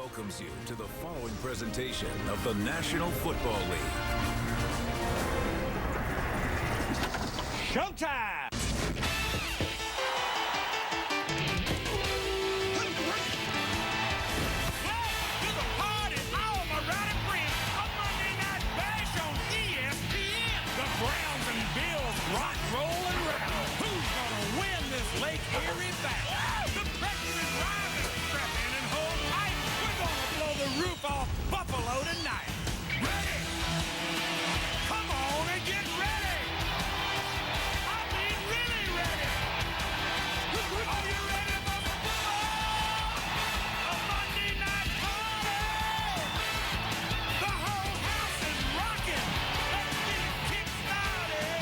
welcomes you to the following presentation of the National Football League. Showtime! Rock, roll, and rattle. Who's gonna win this Lake Erie battle? The pressure is rising. Strap in and hold tight. We're gonna blow the roof off Buffalo tonight. Ready? Come on and get ready. I mean, really ready. Are you ready for football? A Monday night party. The whole house is rocking. Let's get it kick-started.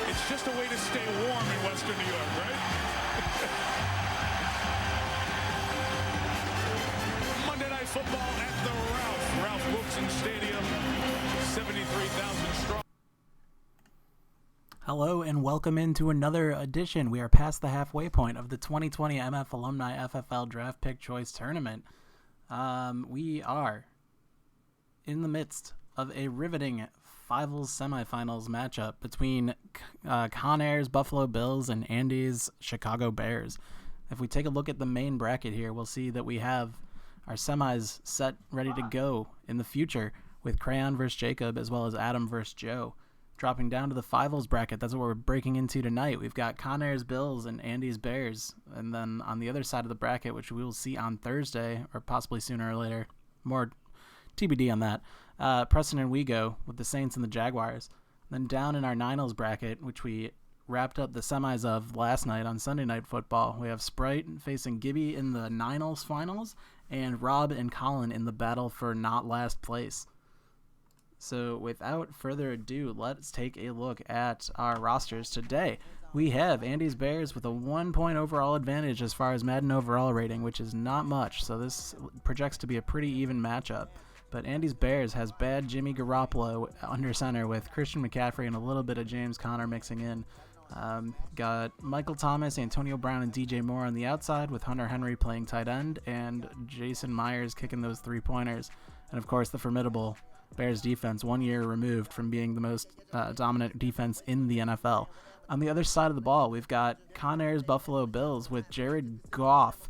It's just a way to stay warm in Western New York, right? Monday Night Football at the Ralph Wilson Stadium, 73,000 strong. Hello and welcome into another edition. We are past the halfway point of the 2020 MF Alumni FFL Draft Pick Choice Tournament. We are in the midst of a riveting Fivals semifinals matchup between Conair's Buffalo Bills and Andy's Chicago Bears. If we take a look at the main bracket here, we'll see that we have our semis set ready to go in the future with Crayon versus Jacob as well as Adam versus Joe. Dropping down to the Fivals bracket, that's what we're breaking into tonight. We've got Conair's Bills and Andy's Bears. And then on the other side of the bracket, which we will see on Thursday or possibly sooner or later, more TBD on that, Preston and Wego with the Saints and the Jaguars. Then down in our Niners bracket, which we wrapped up the semis of last night on Sunday Night Football, we have Sprite facing Gibby in the Niners finals and Rob and Colin in the battle for not last place. So without further ado, let's take a look at our rosters today. We have Andy's Bears with a 1-point overall advantage as far as Madden overall rating, which is not much, so this projects to be a pretty even matchup. But Andy's Bears has bad Jimmy Garoppolo under center with Christian McCaffrey and a little bit of James Conner mixing in. Got Michael Thomas, Antonio Brown, and DJ Moore on the outside with Hunter Henry playing tight end and Jason Myers kicking those three-pointers. And, of course, the formidable Bears defense, 1 year removed from being the most dominant defense in the NFL. On the other side of the ball, we've got Conair's Buffalo Bills with Jared Goff.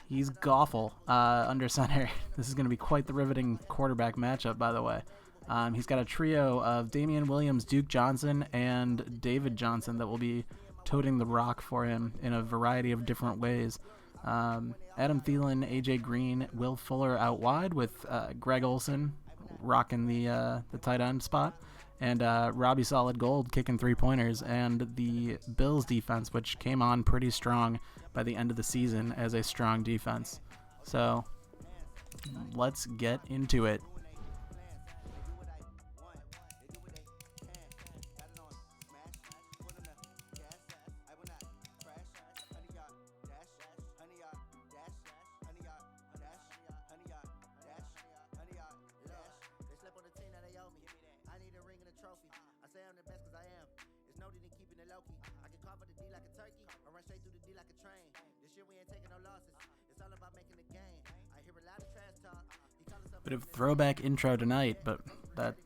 He's Goffle under center. This is going to be quite the riveting quarterback matchup, by the way. He's got a trio of Damian Williams, Duke Johnson, and David Johnson that will be toting the rock for him in a variety of different ways. Adam Thielen, AJ Green, Will Fuller out wide with Greg Olsen rocking the tight end spot, and Robbie Solid Gold kicking three-pointers, and the Bills defense, which came on pretty strong by the end of the season as a strong defense. So let's get into it. Bit of throwback intro tonight, but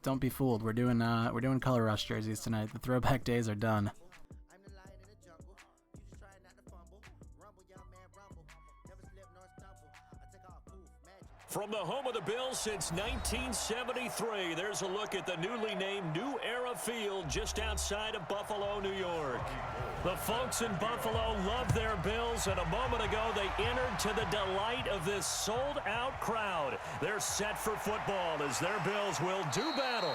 don't be fooled. We're doing color rush jerseys tonight. The throwback days are done. From the home of the Bills since 1973, there's a look at the newly named New Era Field just outside of Buffalo, New York. The folks in Buffalo love their Bills, and a moment ago they entered to the delight of this sold-out crowd. They're set for football as their Bills will do battle.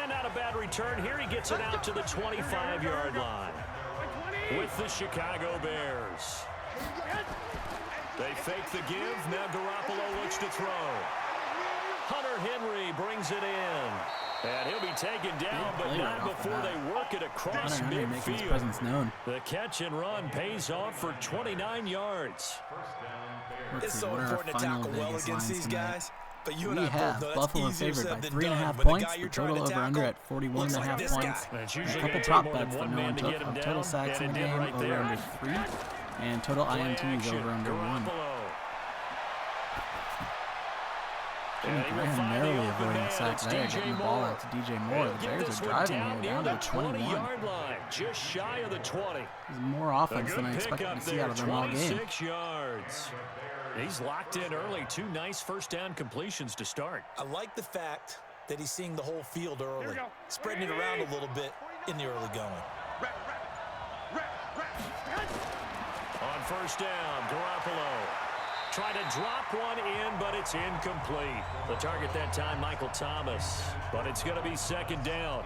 And not a bad return here. He gets it out to the 25-yard line with the Chicago Bears. They fake the give. Now Garoppolo looks to throw. Hunter Henry brings it in. And he'll be taken down, but not before they work it across Hunter making his midfield. presence known. The catch and run pays off for 29 yards. It's so important to tackle well against these guys. But you and We I have both know Buffalo that's easier favored by said than 3.5 done. points. The The total over-under at 41.5 points. It's A usually couple going to prop take more bets than that one no man one to took get him of down. total sacks in And the it did game, right over there. under 3, and total INTs over under 1. Jimmy Graham narrowly avoiding the sack there, getting the ball out to DJ Moore. The Bears are driving here down to the 21. line, just shy of the 20. There's more offense than I expected to see out of them all game. 26 yards. He's locked in early. 2 nice first down completions to start. I like the fact that he's seeing the whole field early, spreading it around a little bit in the early going. On first down, Garoppolo. Trying to drop one in, but it's incomplete. The target that time, Michael Thomas. But it's going to be second down.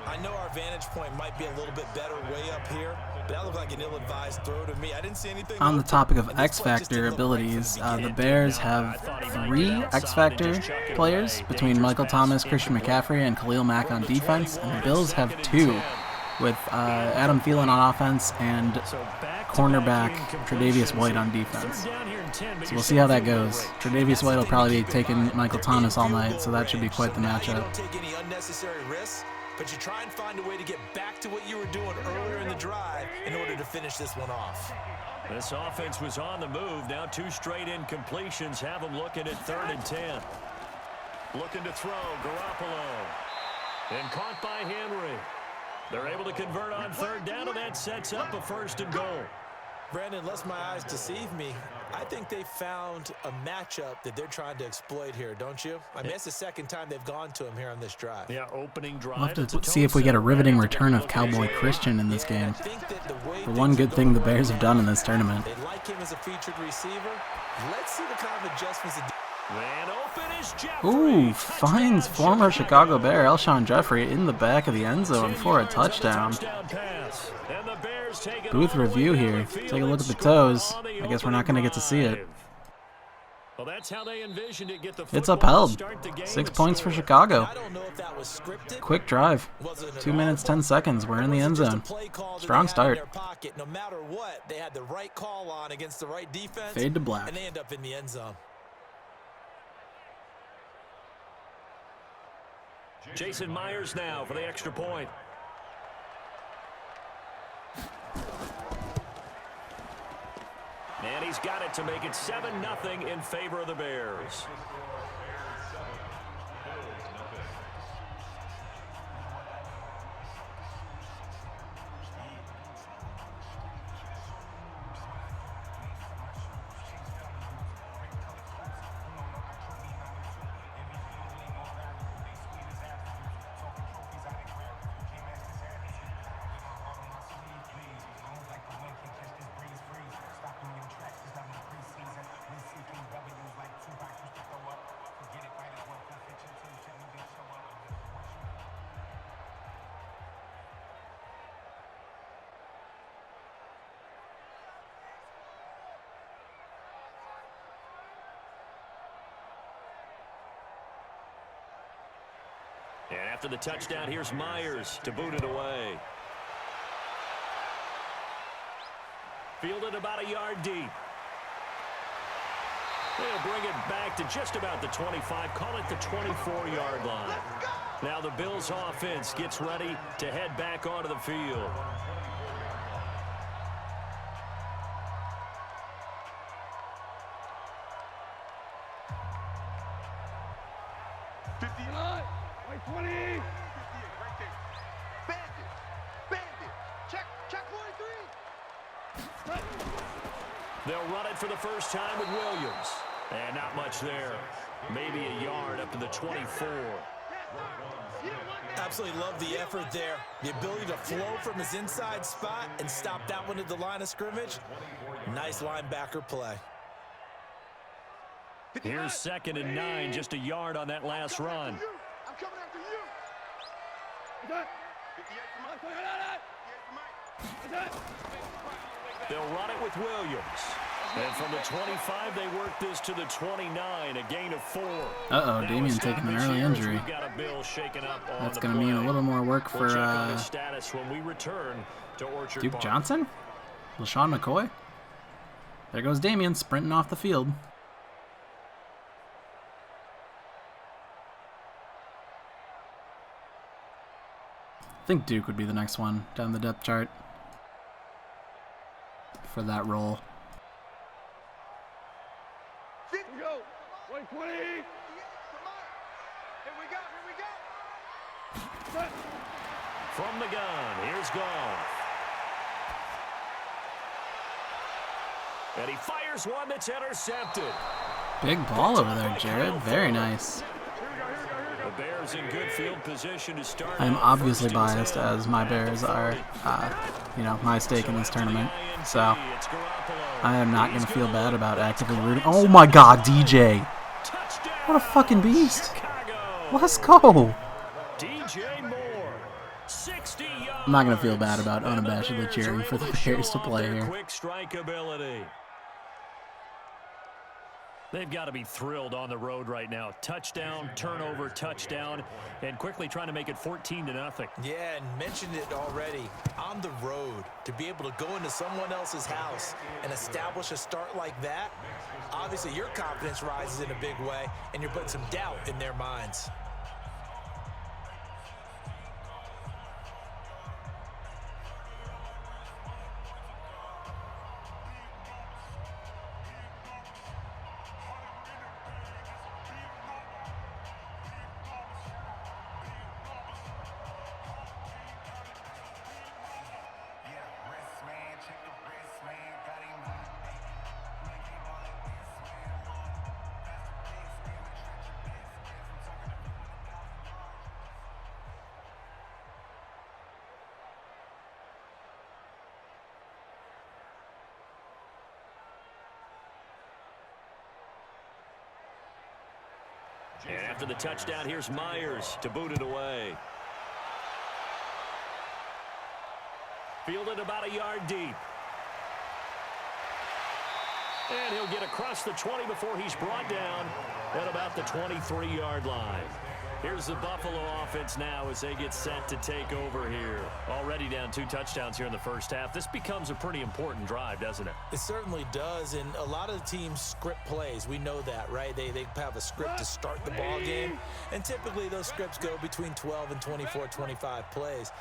I know our vantage point might be a little bit better way up here, but that looked like an ill-advised throw to me. I didn't see anything. On the topic of X-Factor abilities, the Bears have 3 X-Factor players between Michael Thomas, Christian McCaffrey, and Khalil Mack on defense, and the Bills have 2 with Adam Thielen on offense and cornerback Tre'Davious White on defense. So we'll see how that goes. Tre'Davious White will probably be taking Michael Thomas all night, so that should be quite the matchup. Don't take any unnecessary risks, but you try and find a way to get back to what you were doing earlier in the drive in order to finish this one off. This offense was on the move. Now 2 straight incompletions have them looking at 3rd and 10. Looking to throw, Garoppolo. And caught by Henry. They're able to convert on 3rd down, and that sets up a 1st and goal. Brandon, lest my eyes deceive me, I think they found a matchup that they're trying to exploit here, don't you? I mean, it's the second time they've gone to him here on this drive. Yeah, opening drive. We'll have to see if we get a riveting return of Cowboy Christian in this game. The one good thing the Bears have done in this tournament. They like him as a featured receiver. Let's see the kind of adjustments that And open is Jeffrey. Ooh, finds former Chicago Bear Alshon Jeffrey in the back of the end zone for a touchdown. Booth review here. Take a look at the toes. I guess we're not going to get to see it. Well, that's how they envisioned it. Get the It's football upheld. to start the game. 6 points for Chicago. I don't know if that was scripted. Quick drive. 2 minutes, 10 seconds. We're in the end zone. Strong start. No matter what, they had the right call on against the right defense. Fade to black. And they end up in the end zone. Jason Myers now for the extra point. And he's got it to make it 7-0 in favor of the Bears. And after the touchdown, here's Myers to boot it away. Fielded about a yard deep. They'll bring it back to just about the 25, call it the 24-yard line. Now the Bills offense gets ready to head back onto the field. They'll run it for the first time with Williams. And not much there. Maybe a yard up to the 24. Absolutely love the effort there. The ability to flow from his inside spot and stop that one at the line of scrimmage. Nice linebacker play. Here's 2nd and 9, just a yard on that last run. They'll run it with Williams. And from the 25, they work this to the 29, a gain of 4. Uh-oh, Damian taking an early injury. That's going to mean a little more work for Duke Johnson? LaShawn McCoy? There goes Damian sprinting off the field. I think Duke would be the next one down the depth chart for that role. Here we go. 120. Here we go. From the gun, here's Goff. And he fires one that's intercepted. Big ball over there, Jared. Very nice. The Bears in good field position to start. I'm obviously biased, as my Bears are, my stake in this tournament. So I am not going to feel bad about actively rooting. Oh my God, DJ! What a fucking beast! Let's go! DJ Moore, 60 yards. I'm not going to feel bad about unabashedly cheering for the Bears to play here. Quick strike ability. They've got to be thrilled on the road right now. Touchdown, turnover, touchdown, and quickly trying to make it 14-0. Yeah, and mentioned it already. On the road, to be able to go into someone else's house and establish a start like that, obviously your confidence rises in a big way, and you're putting some doubt in their minds. And after the touchdown, here's Myers to boot it away. Fielded about a yard deep. And he'll get across the 20 before he's brought down at about the 23-yard line. Here's the Buffalo offense now as they get set to take over here. Already down 2 touchdowns here in the first half. This becomes a pretty important drive, doesn't it? It certainly does, and a lot of the teams script plays. We know that, right? They have a script to start the ball game, and typically those scripts go between 12 and 24, 25 plays.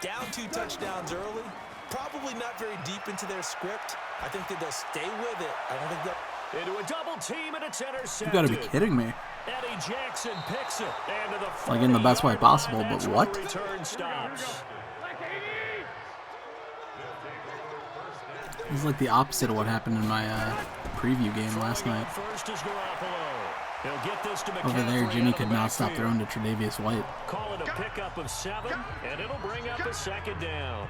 Down 2 touchdowns early, probably not very deep into their script. I think that they'll stay with it. I don't think they'll... Into a double team, and it's intercepted. You gotta be kidding me. Eddie Jackson picks it. And to the 40, like in the best way possible, but what? Return stops. This is like the opposite of what happened in my preview game last night. First is Garoppolo. He'll get this to Over there, Jimmy could not stop throwing to Tre'Davious White. Call it a pickup of 7, and it'll bring up a second down.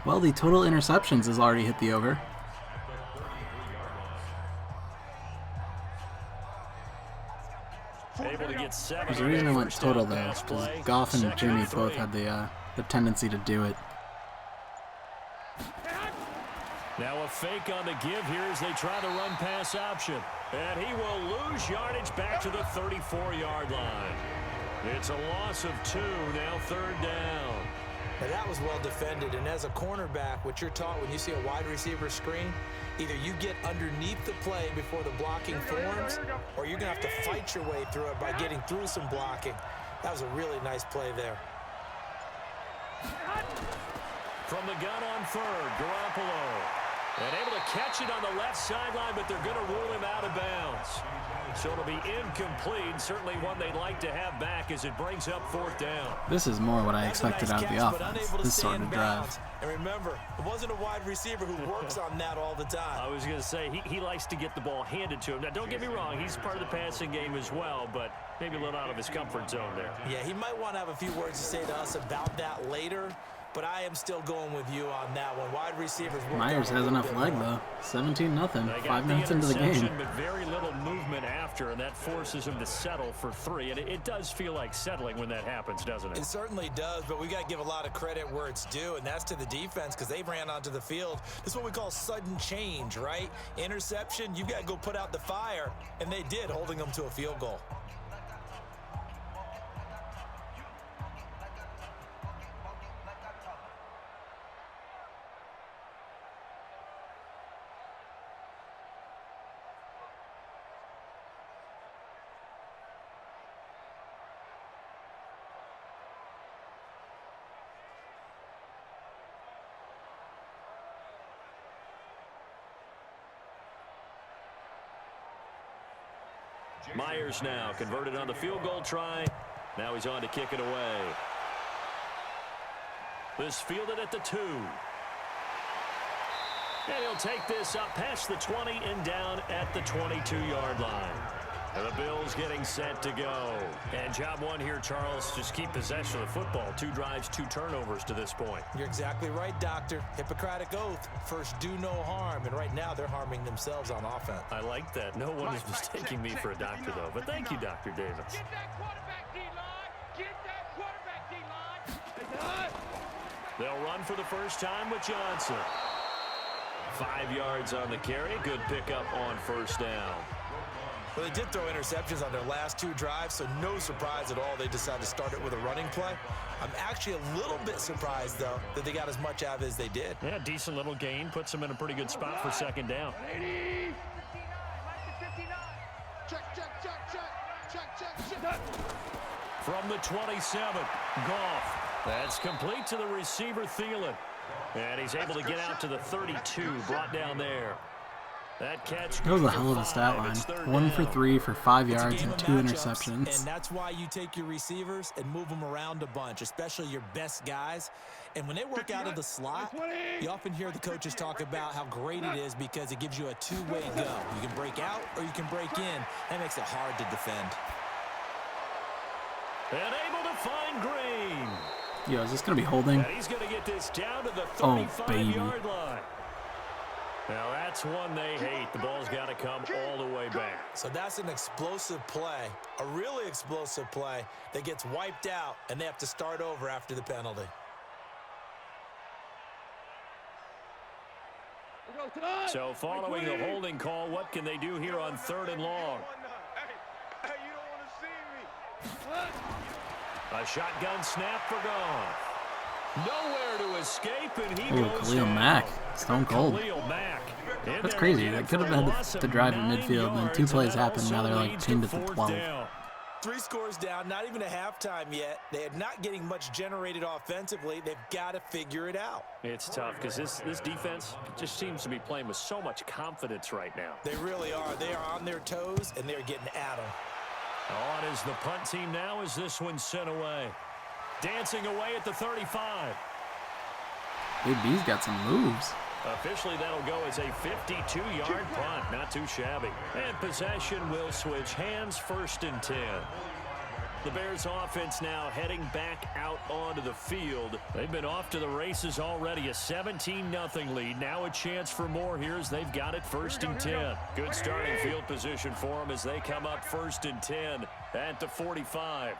Well, the total interceptions has already hit the over. Able to get 7. There's a reason I went total though, because Goff and Jimmy both had the tendency to do it. Now a fake on the give here as they try the run pass option. And he will lose yardage back to the 34-yard line. It's a loss of 2, now 3rd down. Now that was well defended, and as a cornerback, what you're taught when you see a wide receiver screen, either you get underneath the play before the blocking forms, or you're going to have to fight your way through it by getting through some blocking. That was a really nice play there. From the gun on 3rd, Garoppolo. And able to catch it on the left sideline, but they're going to rule him out of bounds. So it'll be incomplete. Certainly one they'd like to have back as it brings up 4th down. This is more what I expected out of the offense, this sort of drive. And remember, it wasn't a wide receiver who works on that all the time. I was going to say, he likes to get the ball handed to him. Now, don't get me wrong, he's part of the passing game as well, but maybe a little out of his comfort zone there. Yeah, he might want to have a few words to say to us about that later. but I am still going with you on that one. Wide receivers. Myers has enough leg, though. 17-0. 5 minutes into the game. But very little movement after, and that forces him to settle for 3. And it does feel like settling when that happens, doesn't it? It certainly does, but we got to give a lot of credit where it's due, and that's to the defense because they ran onto the field. This is what we call sudden change, right? Interception, you got to go put out the fire, and they did, holding them to a field goal. Myers now converted on the field goal try. Now he's on to kick it away. This fielded at the 2. And he'll take this up past the 20 and down at the 22-yard line. And the Bills getting set to go. And job one here, Charles, just keep possession of the football. 2 drives, 2 turnovers to this point. You're exactly right, Doctor. Hippocratic oath. First, do no harm. And right now, they're harming themselves on offense. I like that. No one is mistaking me for a doctor, though. But thank you, Dr. Davis. Get that quarterback D-line. Get that quarterback D-line. They'll run for the first time with Johnson. 5 yards on the carry. Good pickup on first down. Well, they did throw interceptions on their last 2 drives, so no surprise at all they decided to start it with a running play. I'm actually a little bit surprised, though, that they got as much out of it as they did. Yeah, decent little gain. Puts them in a pretty good spot for second down. 59. Check. From the 27, Goff. That's complete to the receiver, Thielen. And he's able to get out to the 32, brought down there. That catch. That was a hell of a stat line. 1 for 3 for 5 yards and 2 interceptions. And that's why you take your receivers and move them around a bunch, especially your best guys. And when they work out of the slot, you often hear the coaches talk about how great it is because it gives you a 2-way go. You can break out or you can break in. That makes it hard to defend. And able to find Green. Yo, is this going to be holding? And he's going to get this down to the 35-yard line. Now, that's one they hate. The ball's got to come all the way back. So that's an explosive play, a really explosive play that gets wiped out, and they have to start over after the penalty. So following the holding call, what can they do here on 3rd and long? Hey, you don't want to see me. A shotgun snap for Goff. Nowhere to escape, and he goes Khalil down. Mack. Stone cold. Khalil Mack. That's crazy. They could have had the drive at midfield, and then 2 plays happened. Now they're like 10 to 12. 3 scores down, not even a halftime yet. They are not getting much generated offensively. They've got to figure it out. It's tough because this defense just seems to be playing with so much confidence right now. They really are. They are on their toes, and they're getting at them. On is the punt team now as this one's sent away. Dancing away at the 35. Big B's got some moves. Officially, that'll go as a 52-yard punt. Not too shabby. And possession will switch hands, 1st and 10. The Bears offense now heading back out onto the field. They've been off to the races already. A 17-0 lead. Now a chance for more here as they've got it 1st and 10. Good starting field position for them as they come up 1st and 10 at the 45.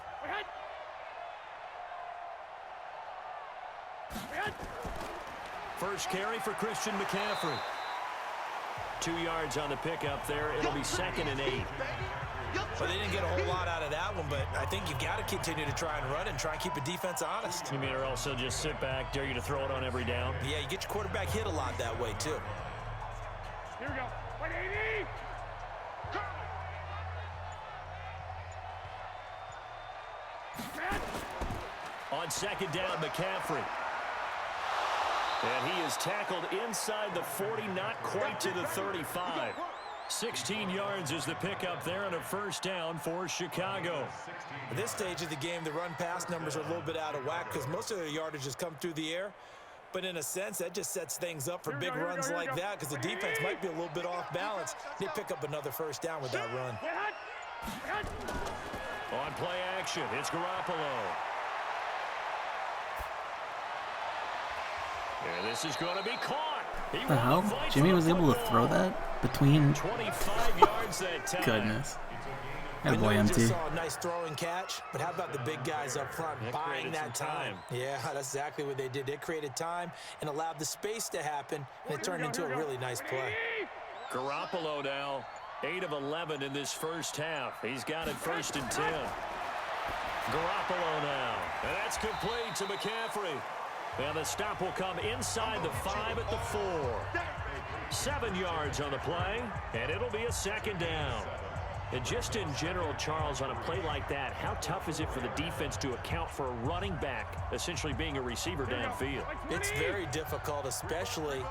First carry for Christian McCaffrey. 2 yards on the pickup there. It'll be 2nd and 8. Well, they didn't get a whole lot out of that one, but I think you've got to continue to try and run and try and keep a defense honest. You mean or also just sit back, dare you to throw it on every down? Yeah, you get your quarterback hit a lot that way, too. Here we go. 180. On 2nd down, McCaffrey. And he is tackled inside the 40, not quite to the 35. 16 yards is the pickup there and a 1st down for Chicago. At this stage of the game, the run-pass numbers are a little bit out of whack because most of their yardage has come through the air. But in a sense, that just sets things up for big runs like that because the defense might be a little bit off balance. They pick up another 1st down with that run. On play action, it's Garoppolo. And this is going to be caught. What the hell? Jimmy was able to throw that between... 25 yards that time. Goodness. I That boy know we just empty. saw a nice throwing catch, but how about the big guys up front buying that time? Yeah, that's exactly what they did. They created time and allowed the space to happen, and it turned into a really nice play. Garoppolo now, 8 of 11 in this first half. He's got it 1st and 10. Garoppolo now, and that's complete to McCaffrey. And the stop will come inside the 5 at the 4. 7 yards on the play, and it'll be a 2nd down. And just in general, Charles, on a play like that, how tough is it for the defense to account for a running back essentially being a receiver downfield? It's very difficult, especially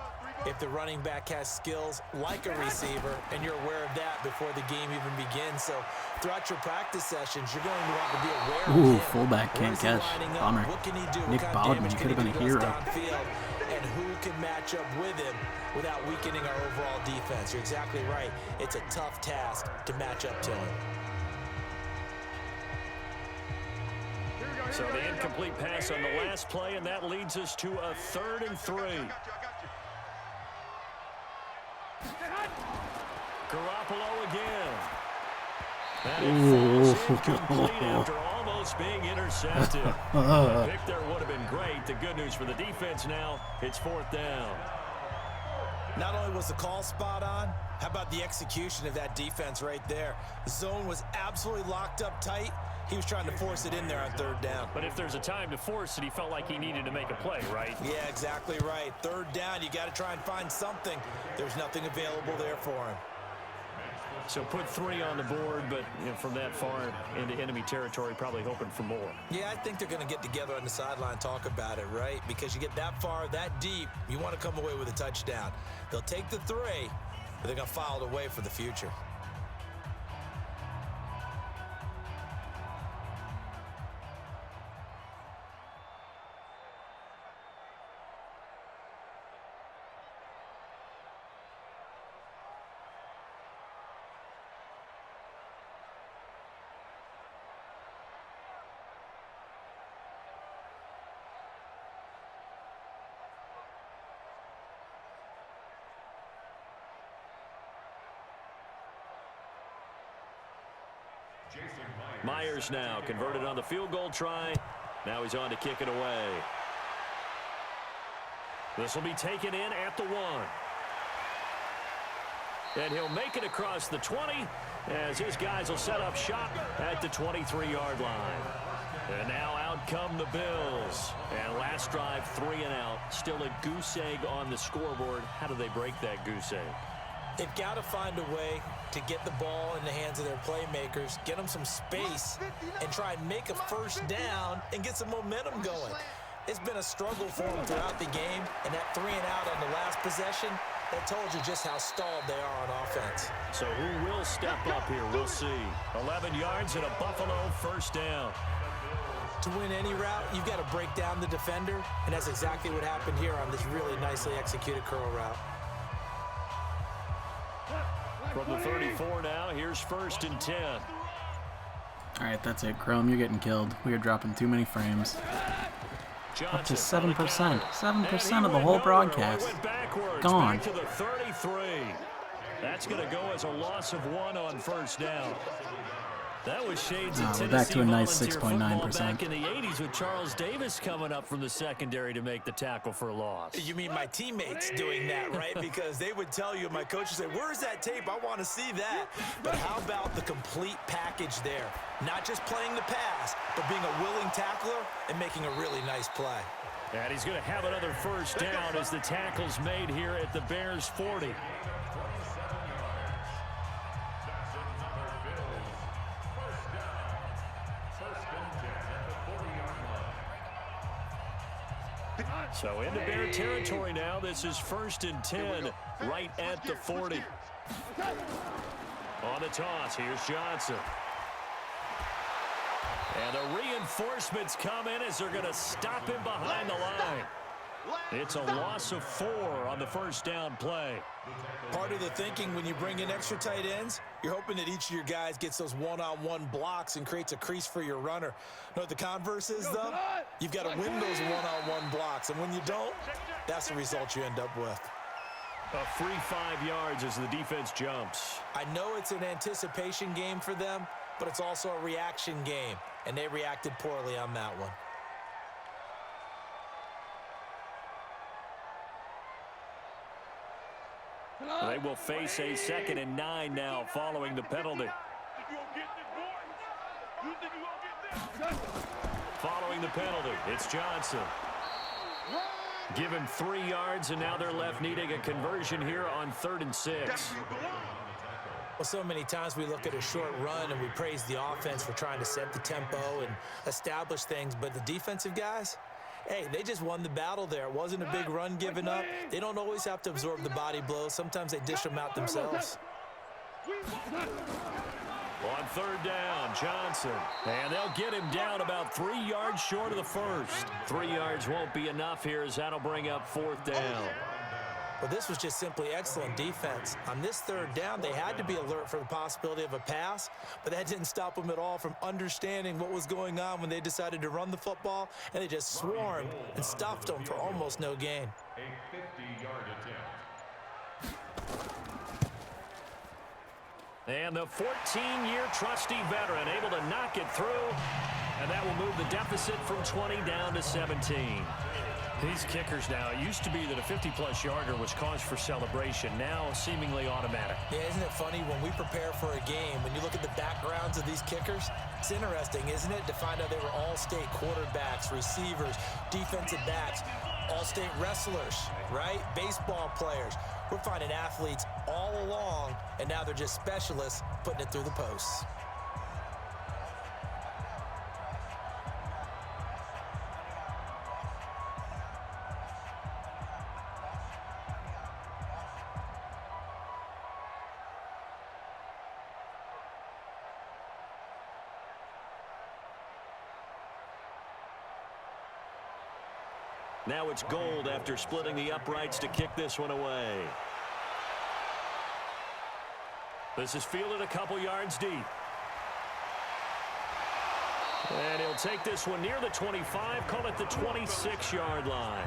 if the running back has skills like a receiver, and you're aware of that before the game even begins. So throughout your practice sessions, you're going to want to be aware of him. Fullback can't catch. Bummer. What can he do? Nick What kind of Baldwin, he damage could have can been a he do to hero. us downfield, and who can match up with him without weakening our overall defense. You're exactly right. It's a tough task to match up to him. So the incomplete pass on the last play, and that leads us to a 3rd and 3. Garoppolo again. And it falls incomplete after almost being intercepted. The pick there would have been great. The good news for the defense now, it's 4th down. Not only was the call spot on, how about the execution of that defense right there? The zone was absolutely locked up tight. He was trying to force it in there on 3rd down. But if there's a time to force it, he felt like he needed to make a play, right? Yeah, exactly right. 3rd down, you got to try and find something. There's nothing available there for him. So put 3 on the board, but from that far into enemy territory, probably hoping for more. Yeah, I think they're going to get together on the sideline and talk about it, right? Because you get that far, that deep, you want to come away with a touchdown. They'll take the 3, but they're going to file it away for the future. Myers now converted on the field goal try. Now he's on to kick it away. This will be taken in at the 1. And he'll make it across the 20 as his guys will set up shop at the 23-yard line. And now out come the Bills. And last drive, 3 and out. Still a goose egg on the scoreboard. How do they break that goose egg? They've got to find a way to get the ball in the hands of their playmakers, get them some space, and try and make a 1st down and get some momentum going. It's been a struggle for them throughout the game, and that 3 and out on the last possession, that told you just how stalled they are on offense. So who will step up here? We'll see. 11 yards and a Buffalo 1st down. To win any route, you've got to break down the defender, and that's exactly what happened here on this really nicely executed curl route. From the 34 now, here's 1st and 10. All right, that's it. Chrome, you're getting killed. We are dropping too many frames. Up to 7%. 7% of the whole broadcast. Gone. Back to the 33. That's going to go as a loss of 1 on 1st down. That was shades of Tennessee we're back to a nice volunteer football 6.9%. back in the 80s with Charles Davis coming up from the secondary to make the tackle for a loss. You mean my teammates doing that, right? Because they would tell you, my coach would say, where's that tape? I want to see that. But how about the complete package there? Not just playing the pass, but being a willing tackler and making a really nice play. And he's going to have another 1st down as the tackle's made here at the Bears 40. So into Bear territory now. This is 1st and 10 right at the 40. On the toss, here's Johnson. And the reinforcements come in as they're going to stop him behind the line. It's a loss of 4 on the 1st down play. Part of the thinking when you bring in extra tight ends, You're hoping that each of your guys gets those one-on-one blocks and creates a crease for your runner. You know what the converse is, though? You've got to win those one-on-one blocks, and when you don't, that's the result you end up with. A free 5 yards as the defense jumps. I know it's an anticipation game for them, but it's also a reaction game, and they reacted poorly on that one. They will face a 2nd and 9 now following the penalty. Following the penalty, it's Johnson. Given 3 yards, and now they're left needing a conversion here on 3rd and 6. Well, so many times we look at a short run and we praise the offense for trying to set the tempo and establish things, but the defensive guys, hey, they just won the battle there. It wasn't a big run given up. They don't always have to absorb the body blows. Sometimes they dish them out themselves. On 3rd down, Johnson. And they'll get him down about 3 yards short of the first. 3 yards won't be enough here as that'll bring up 4th down. Well, this was just simply excellent defense. On this 3rd down, they had to be alert for the possibility of a pass, but that didn't stop them at all from understanding what was going on when they decided to run the football, and they just swarmed and stuffed them for almost no gain. A 50-yard attempt. And the 14-year trusty veteran able to knock it through, and that will move the deficit from 20 down to 17. These kickers now, it used to be that a 50-plus yarder was cause for celebration, now seemingly automatic. Yeah, isn't it funny when we prepare for a game, when you look at the backgrounds of these kickers, it's interesting, isn't it, to find out they were all-state quarterbacks, receivers, defensive backs, all-state wrestlers, right? Baseball players. We're finding athletes all along, and now they're just specialists putting it through the posts. Now it's Gold after splitting the uprights to kick this one away. This is fielded a couple yards deep. And he'll take this one near the 25, call it the 26-yard line.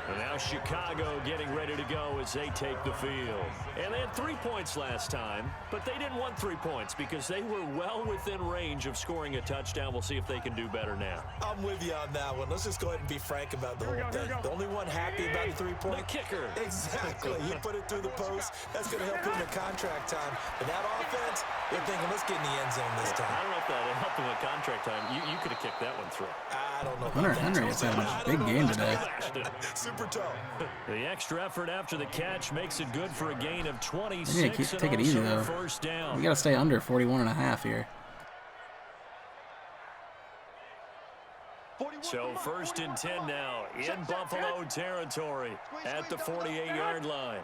And now Chicago getting ready to go as they take the field. And they had 3 points last time, but they didn't want 3 points because they were well within range of scoring a touchdown. We'll see if they can do better now. I'm with you on that one. Let's just go ahead and be frank about the whole thing. The only one happy about the 3-point. The kicker. Exactly. You put it through the post. That's going to help him in contract time. But that offense, they're thinking, let's get in the end zone this time. I don't know if that helped him in contract time. You could have kicked that one through. I don't know. Hunter Henry is having a big game today. Super tough. The extra effort after the catch makes it good for a gain of 26. Yeah, take it easy, though. First down. We got to stay under 41.5 here. So 1st and 10 now in Buffalo territory at the 48-yard line.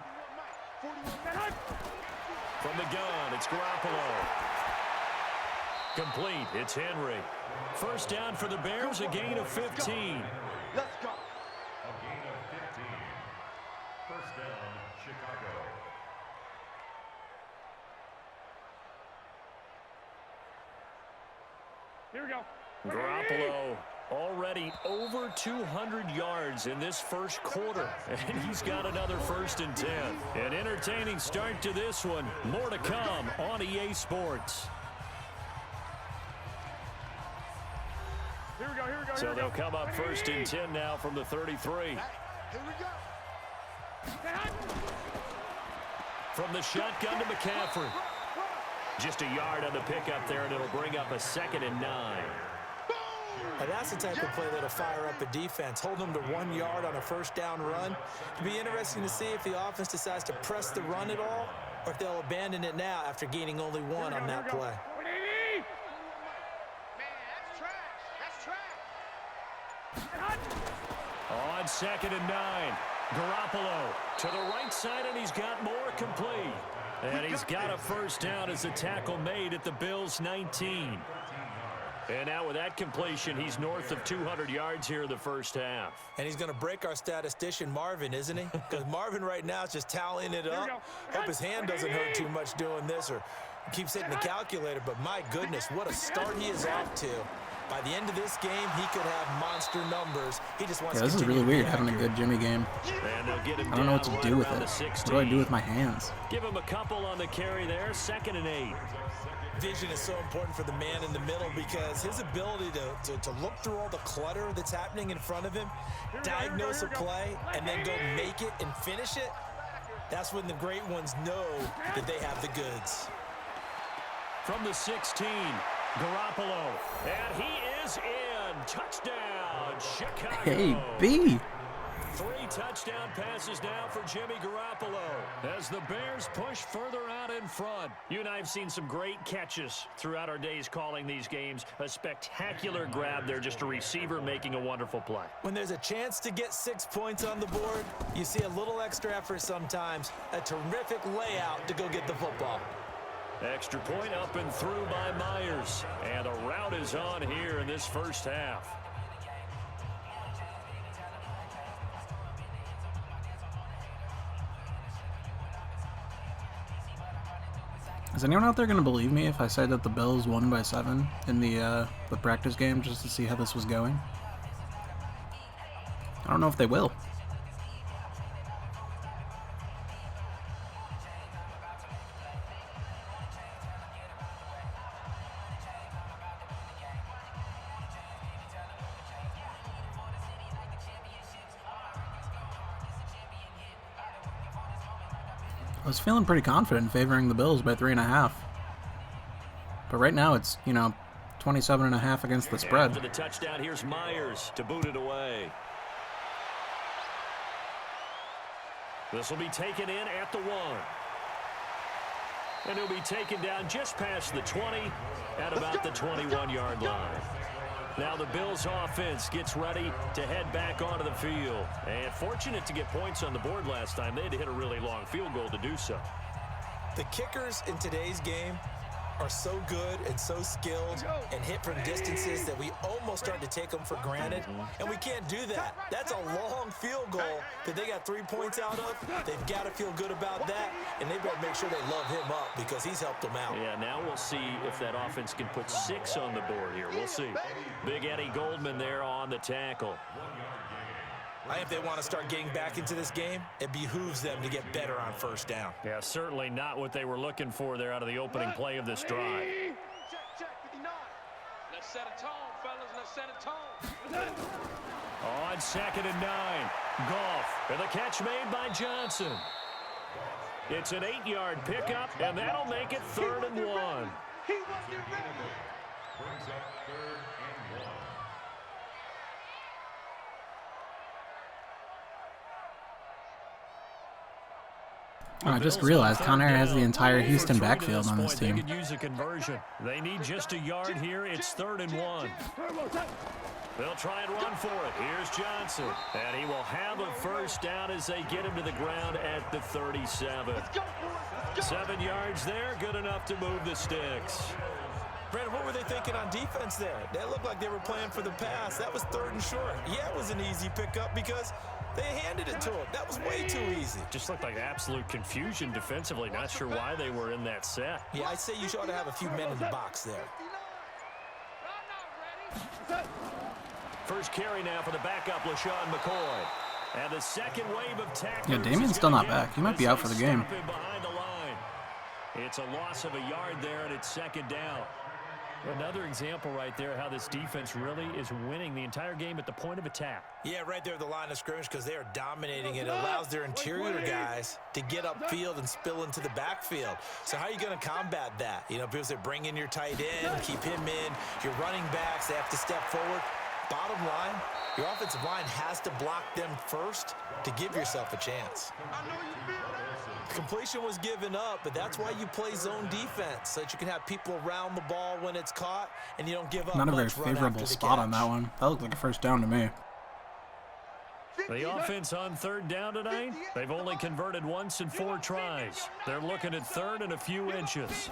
From the gun, it's Garoppolo. Complete, it's Henry. First down for the Bears, a gain of 15. Let's go. A gain of 15. First down, Chicago. Here we go. Garoppolo already over 200 yards in this first quarter, and he's got another 1st and 10. An entertaining start to this one. More to come on EA Sports. Here we go, here we go, So they'll come up 1st and 10 now from the 33. Here we go. From the shotgun to McCaffrey. Just a yard on the pickup there, and it'll bring up a 2nd and 9. And that's the type of play that'll fire up a defense. Hold them to 1 yard on a first down run. It'll be interesting to see if the offense decides to press the run at all, or if they'll abandon it now after gaining only 1 on that play. On 2nd and 9, Garoppolo to the right side, and he's got more complete. And he's got a first down as the tackle made at the Bills' 19. And now with that completion, he's north of 200 yards here in the first half. And he's going to break our statistician, Marvin, isn't he? Because Marvin right now is just tallying it up. Hope his hand doesn't hurt too much doing this, or Keeps hitting the calculator, but my goodness, what a start he is off to. By the end of this game, he could have monster numbers. He just wants to this is really weird having a good Jimmy game. I don't know what to do with it. What do I do with my hands? Give him a couple on the carry there, 2nd and 8. Vision is so important for the man in the middle because his ability to look through all the clutter that's happening in front of him, diagnose a play, and then go make it and finish it, that's when the great ones know that they have the goods. From the 16, Garoppolo, and he is in. Touchdown, Chicago. Hey, B. 3 touchdown passes now for Jimmy Garoppolo as the Bears push further out in front. You and I have seen some great catches throughout our days calling these games. A spectacular grab there, just a receiver making a wonderful play. When there's a chance to get 6 points on the board, you see a little extra effort sometimes, a terrific layout to go get the football. Extra point up and through by Myers. And a route is on here in this first half. Is anyone out there going to believe me if I said that the Bills won by 7 in the practice game just to see how this was going? I don't know if they will. I was feeling pretty confident in favoring the Bills by 3.5. But right now it's, 27.5 against the spread. After the touchdown, here's Myers to boot it away. This will be taken in at the 1. And he'll be taken down just past the 20 at about the 21-yard line. Now the Bills offense gets ready to head back onto the field. And fortunate to get points on the board last time. They had to hit a really long field goal to do so. The kickers in today's game are so good and so skilled and hit from distances that we almost start to take them for granted, and we can't do that. That's a long field goal that they got 3 points out of. They've got to feel good about that, and they better make sure they love him up because he's helped them out. Yeah, now we'll see if that offense can put 6 on the board here. We'll see. Big Eddie Goldman there on the tackle. I think if they want to start getting back into this game, it behooves them to get better on first down. Yeah, certainly not what they were looking for there out of the opening play of this drive. Let's set a tone, fellas. Let's set a tone. On 2nd and 9, Goff, and the catch made by Johnson. It's an 8-yard pickup, and that'll make it 3rd and 1. He wasn't ready. Brings up 3rd and 1. I just realized Conair has the entire Houston backfield on this team. They could use a conversion. They need just a yard here. It's 3rd and 1. They'll try and run for it. Here's Johnson. And he will have a first down as they get him to the ground at the 37. 7 yards there. Good enough to move the sticks. Brandon, what were they thinking on defense there? They looked like they were playing for the pass. That was 3rd and short. Yeah, it was an easy pickup because they handed it to him. That was way too easy. Just looked like absolute confusion defensively. Not sure why they were in that set. Yeah, I'd say you ought to have a few men in the box there. First carry now for the backup, LaShawn McCoy. And the second wave of tackles. Yeah, Damien's still not back. He might be out for the game. Behind the line. It's a loss of a yard there, and it's 2nd down. Another example right there how this defense really is winning the entire game at the point of attack. Yeah, right there at the line of scrimmage because they are dominating it. It allows their interior guys to get upfield and spill into the backfield. So how are you going to combat that? Because they bring in your tight end, keep him in. Your running backs, they have to step forward. Bottom line, your offensive line has to block them first to give yourself a chance. Completion was given up, but that's why you play zone defense, so that you can have people around the ball when it's caught, and you don't give up. Not a very favorable spot on that one. That looked like a first down to me. The offense on 3rd down tonight, they've only converted once in 4 tries. They're looking at 3rd and a few inches.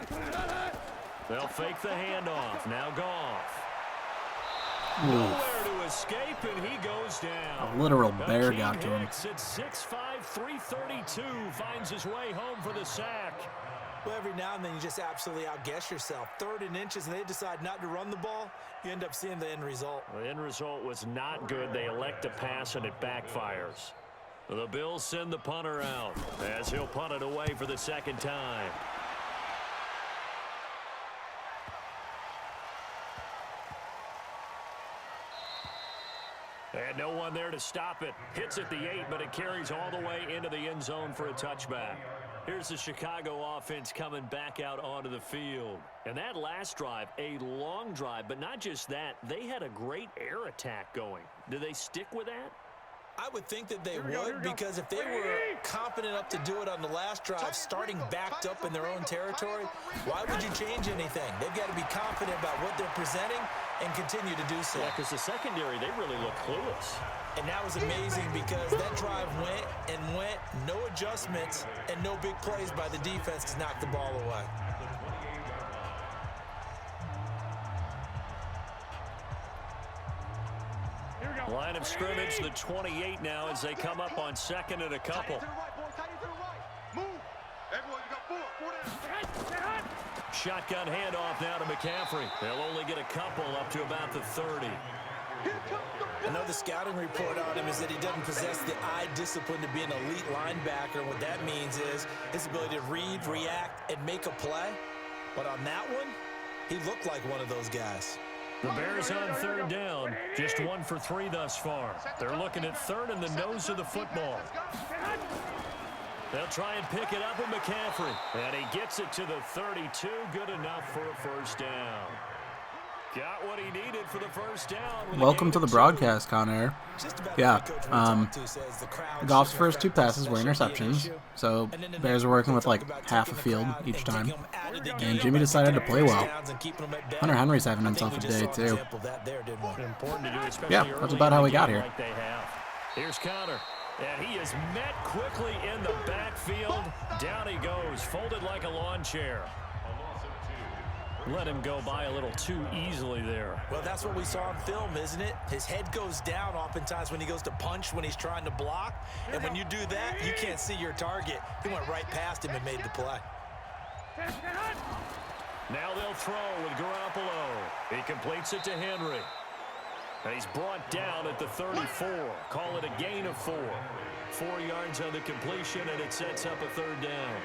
They'll fake the handoff. Now Goff. Nowhere to escape, and he goes down. A literal bear got to him. At 6'5", 332, finds his way home for the sack. Well, every now and then you just absolutely outguess yourself. 3rd and inches, and they decide not to run the ball. You end up seeing the end result. The end result was not good. They elect to pass, and it backfires. The Bills send the punter out as he'll punt it away for the 2nd time. And no one there to stop it. Hits at the 8, but it carries all the way into the end zone for a touchback. Here's the Chicago offense coming back out onto the field. And that last drive, a long drive, but not just that. They had a great air attack going. Do they stick with that? I would think that they would, because if they were confident enough to do it on the last drive, starting backed up in their own territory, why would you change anything? They've got to be confident about what they're presenting and continue to do so. Yeah, because the secondary, they really look clueless. And that was amazing because that drive went and went, no adjustments, and no big plays by the defense to knock the ball away. Line of scrimmage, the 28 now as they come up on 2nd and a couple. Shotgun handoff now to McCaffrey. They'll only get a couple up to about the 30. I know the scouting report on him is that he doesn't possess the eye discipline to be an elite linebacker. What that means is his ability to read, react, and make a play. But on that one, he looked like one of those guys. The Bears on 3rd down, just 1 for 3 thus far. They're looking at 3rd and the nose of the football. They'll try and pick it up with McCaffrey. And he gets it to the 32. Good enough for a 1st down. Got what he needed for the 1st down. Welcome to the broadcast, Conair. Yeah, Goff's first 2 passes were interceptions, so Bears are working with like half a field each time. And Jimmy decided to play well. Hunter Henry's having himself a day, too. Yeah, that's about how we got here. Here's Connor. And he is met quickly in the backfield. Down he goes, folded like a lawn chair. Let him go by a little too easily there. Well, that's what we saw on film, isn't it? His head goes down oftentimes when he goes to punch, when he's trying to block. And when you do that, you can't see your target. He went right past him and made the play. Now they'll throw with Garoppolo. He completes it to Henry. And he's brought down at the 34. Call it a gain of 4. 4 yards on the completion, and it sets up a 3rd down.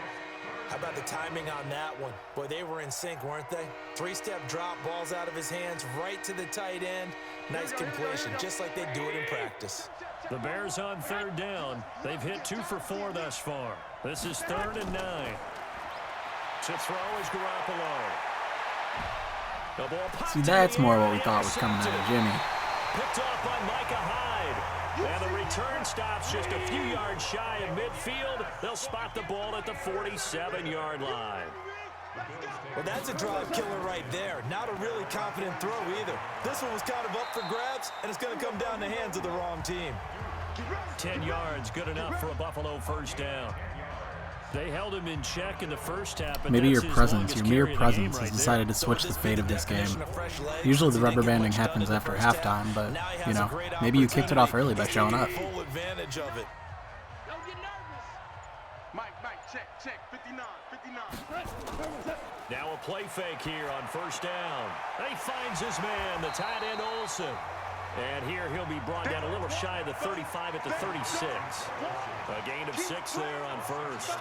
How about the timing on that one? Boy, they were in sync, weren't they? 3-step drop, balls out of his hands, right to the tight end. Nice completion, just like they do it in practice. The Bears on 3rd down. They've hit 2 for 4 thus far. This is 3rd and 9. To throw is Garoppolo. The ball See, that's more what we thought was coming out of Jimmy. Picked off by Micah Hyde. And the return stops just a few yards shy of midfield. They'll spot the ball at the 47-yard line. Well, that's a drive killer right there. Not a really confident throw either. This one was kind of up for grabs, and it's going to come down the hands of the wrong team. 10 yards, good enough for a Buffalo 1st down. They held him in check in the first half. Maybe your presence, your mere presence, has decided to switch the fate of this game. Usually the rubber banding happens after halftime, but, you know, maybe you kicked it off early by showing up. Now a play fake here on 1st down. And he finds his man, the tight end Olsen. And here he'll be brought down a little shy of the 35 at the 36. A gain of 6 there on 1st.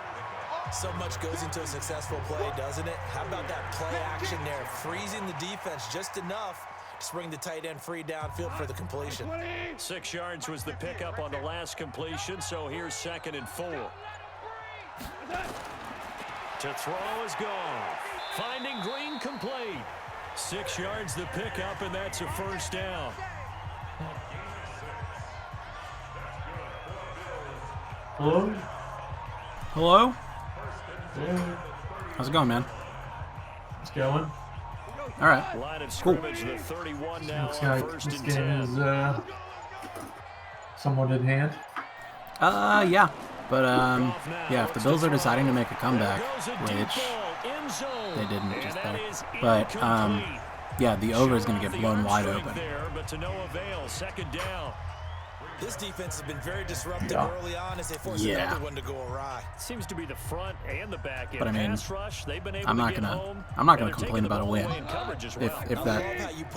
So much goes into a successful play, doesn't it? How about that play action there? Freezing the defense just enough to bring the tight end free downfield for the completion. 6 yards was the pickup on the last completion, so here's 2nd and 4. To throw is gone. Finding Green complete. 6 yards the pickup, and that's a 1st down. Hello? Hello? Yeah, How's it going, man? it's going. All right. Line of scrimmage, the 31 now Looks on like 1st this and game 10. is somewhat in hand. Yeah. But, yeah, if the Bills are deciding to make a comeback, which they didn't just though. But, yeah, the over is going to get blown wide open. There, but to no avail. 2nd down. This defense has been very disruptive early on as they force another one to go awry. Seems to be the front and the back end. But I mean, pass rush, they've been able I'm not to get gonna home, complain about a win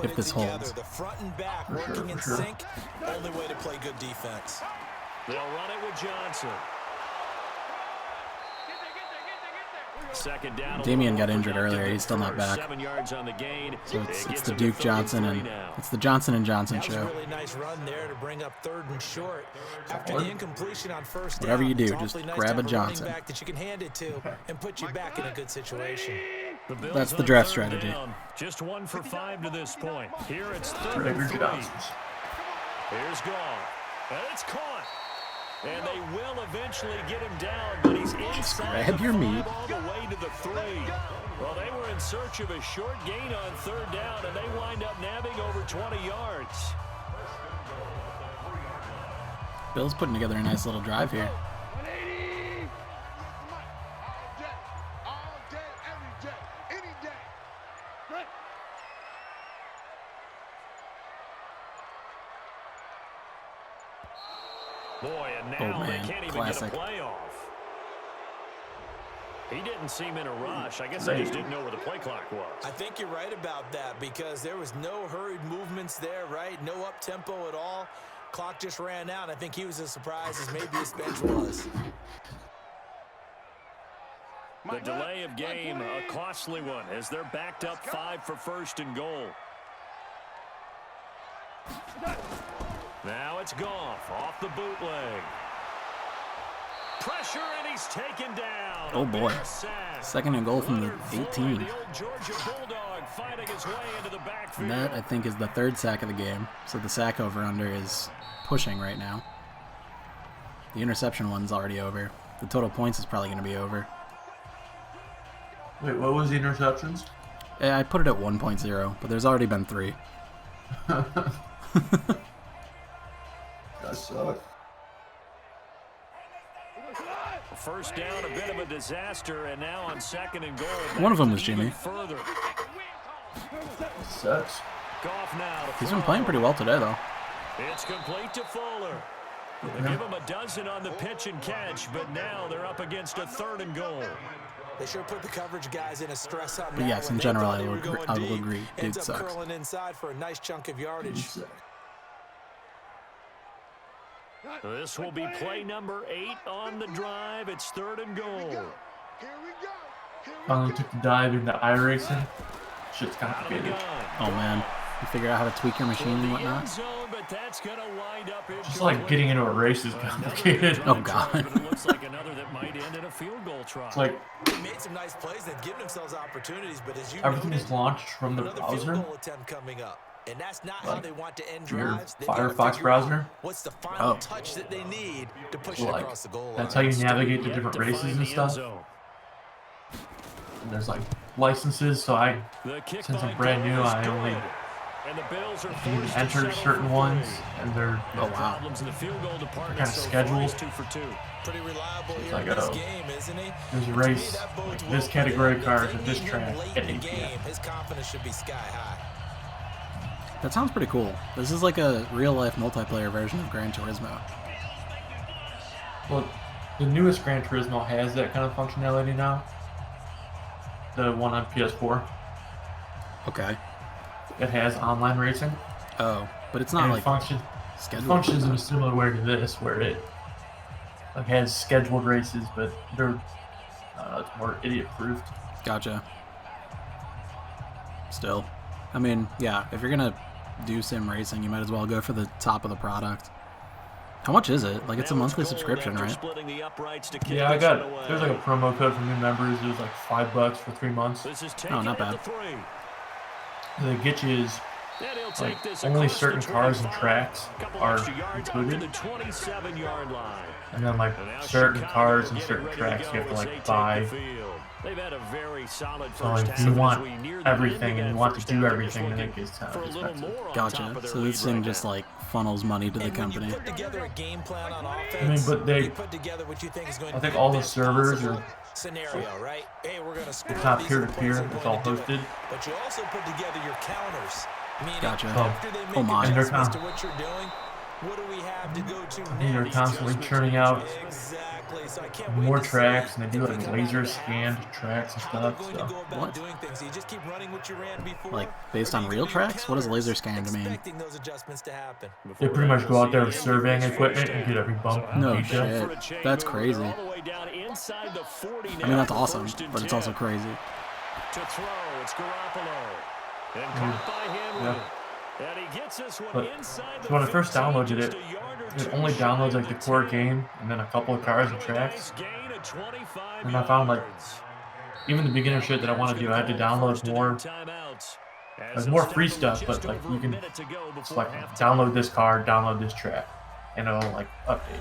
if this holds. The front and back working in sync, only way to play good defense. They'll run it with Johnson. Second down. Damian got injured earlier. He's still not back. 7 yards on the gain. So it's the Duke Johnson and it's the Johnson and Johnson That was show. a really nice run there to bring up 3rd and short. After the incompletion on first down, Whatever you do, it's just awfully nice grab to a have Johnson. running back that you can hand it to and put you back in a good situation. That's the draft strategy. Down. Just 1 for 5 to this point. Here it's 3rd Trevor and 3. Johnson's. Here's Goff. And it's caught. And they will eventually get him down, but he's inside grab the your 5 meat. all the way to the 3. Well, they were in search of a short gain on 3rd down, and they wind up nabbing over 20 yards. Bill's putting together a nice little drive here. 180. All day, every day, any day. Right. Boy, and now Oh, man. they can't even Classic. get a play off. He didn't seem in a rush. I guess they just didn't know where the play clock was. I think you're right about that because there was no hurried movements there, right? No up-tempo at all. Clock just ran out. I think he was as surprised as maybe his bench was. The delay of game, a costly one, as they're backed up 5 for 1st and goal. Now it's Goff off the bootleg. Pressure, and he's taken down. Oh, boy. Big sack. 2nd and goal from the Leonard Floyd, 18. the old Georgia Bulldog, fighting his way into the backfield. And that, I think, is the 3rd sack of the game. So the sack over-under is pushing right now. The interception one's already over. The total points is probably going to be over. Wait, what was the interceptions? I put it at 1.0, but there's already been 3. That sucks. First down, a bit of a disaster, and now on 2nd and goal. One of them was even Jimmy. Further. Sucks. Goff now to He's been throw. playing pretty well today, though. It's complete to Fuller. They give him a dozen on the pitch and catch, but now they're up against a 3rd and goal. They sure put the coverage guys in a stress on that. But yes, one. in They general, thought I they will were going agree- I will deep. agree. Dude Ends up sucks. curling inside for a nice chunk of yardage. This will be play number 8 on the drive. It's 3rd and goal. Here we go. Finally took the dive into iRacing. Shit's Out of the complicated. gun. Oh, man. You figure out how to tweak your machine and The end whatnot? zone, but that's going to wind up Just like getting into a race is complicated. Oh, God. But it looks like another that might end in a field goal try. It's like They made some nice plays. They've given themselves opportunities, but as you everything noted, is launched from the another browser. field goal attempt coming up. And that's not how Like, they want to end your drives. They gotta Firefox figure out browser? what's the final Oh. touch that they need to push Well, it like, across the goal line. that's how you navigate to Yet different to races find and the end stuff. zone. And there's like licenses, so The kick since by I'm brand new, Goff is I only good. And the Bills are you forced to enter settle certain for ones, 3. and they're Oh, wow. Problems in the field goal department kinda so far scheduled. is 2 for 2. Pretty reliable here like, in this oh, game, isn't he? there's a To me, race, that bodes like well this for category them. cars If at they this need him track late at in the 8 p.m. game, his confidence should be sky high. That sounds pretty cool. This is like a real-life multiplayer version of Gran Turismo. Well, the newest Gran Turismo has that kind of functionality now. The one on PS4, Okay. it has online racing. Oh, but it's not And like it functions scheduled. in a similar way to this, where it like has scheduled races, but they're it's more idiot-proofed. Gotcha. Still. I mean, yeah, if you're going to do sim racing, you might as well go for the top of the product. How much is it? Like, it's a Now monthly goal subscription, after right? splitting the uprights to kick Yeah, I this one got. away. There's like a promo code for new members. It was like $5 for 3 months. This is Oh, not taken at bad. the 3. They get you is And he'll take like this only across certain the cars and 25. tracks Couple are extra yards up to included, the 27-yard line. and then like And now certain Chicago cars and getting certain ready tracks go you have to as they like take buy. the field. They've had a very solid So first like half if you as want we near the everything end of and you that want to first do half. They're everything, just then it looking gets kind for of a little expensive. more on top Gotcha. of their So this lead thing right just now. like funnels money to the And when company. you put together a game plan on offense, I mean, but they- you put together what you think is going I to think be all the the best servers possible are scenario, right? Hey, we're going to score It's not these peer-to-peer, plays are it's going all to do it. hosted. But you also put together your counters. Meaning Gotcha. after they make Oh my. adjustments And to what you're doing, What do we have to go to I mean, they're next? constantly churning out Exactly. So I can't wait more to see tracks, and they do if we like come laser out of the scanned half, tracks and how they're stuff. going to So go about What? doing things. So you just keep running what you ran before, Like, based or on do you real do tracks? What does laser counters, scanned mean? expecting those adjustments to happen? they pretty much go out there with surveying equipment and get every bump in No detail. shit. That's crazy. All the way down inside the 40 I mean, that's now, awesome, first and but it's 10. also crazy. To throw, it's Garoppolo. And caught by Henry. And he gets this one But inside the so when I first 15, downloaded just it, a yard or it two only shy downloads of like the core game and then a couple of cars and Really tracks. nice gain of 25 And I found like yards. even the beginner shit that I want to do, I had to download more, like more free stuff. But like you can just like download this car, download this track, and it'll like update.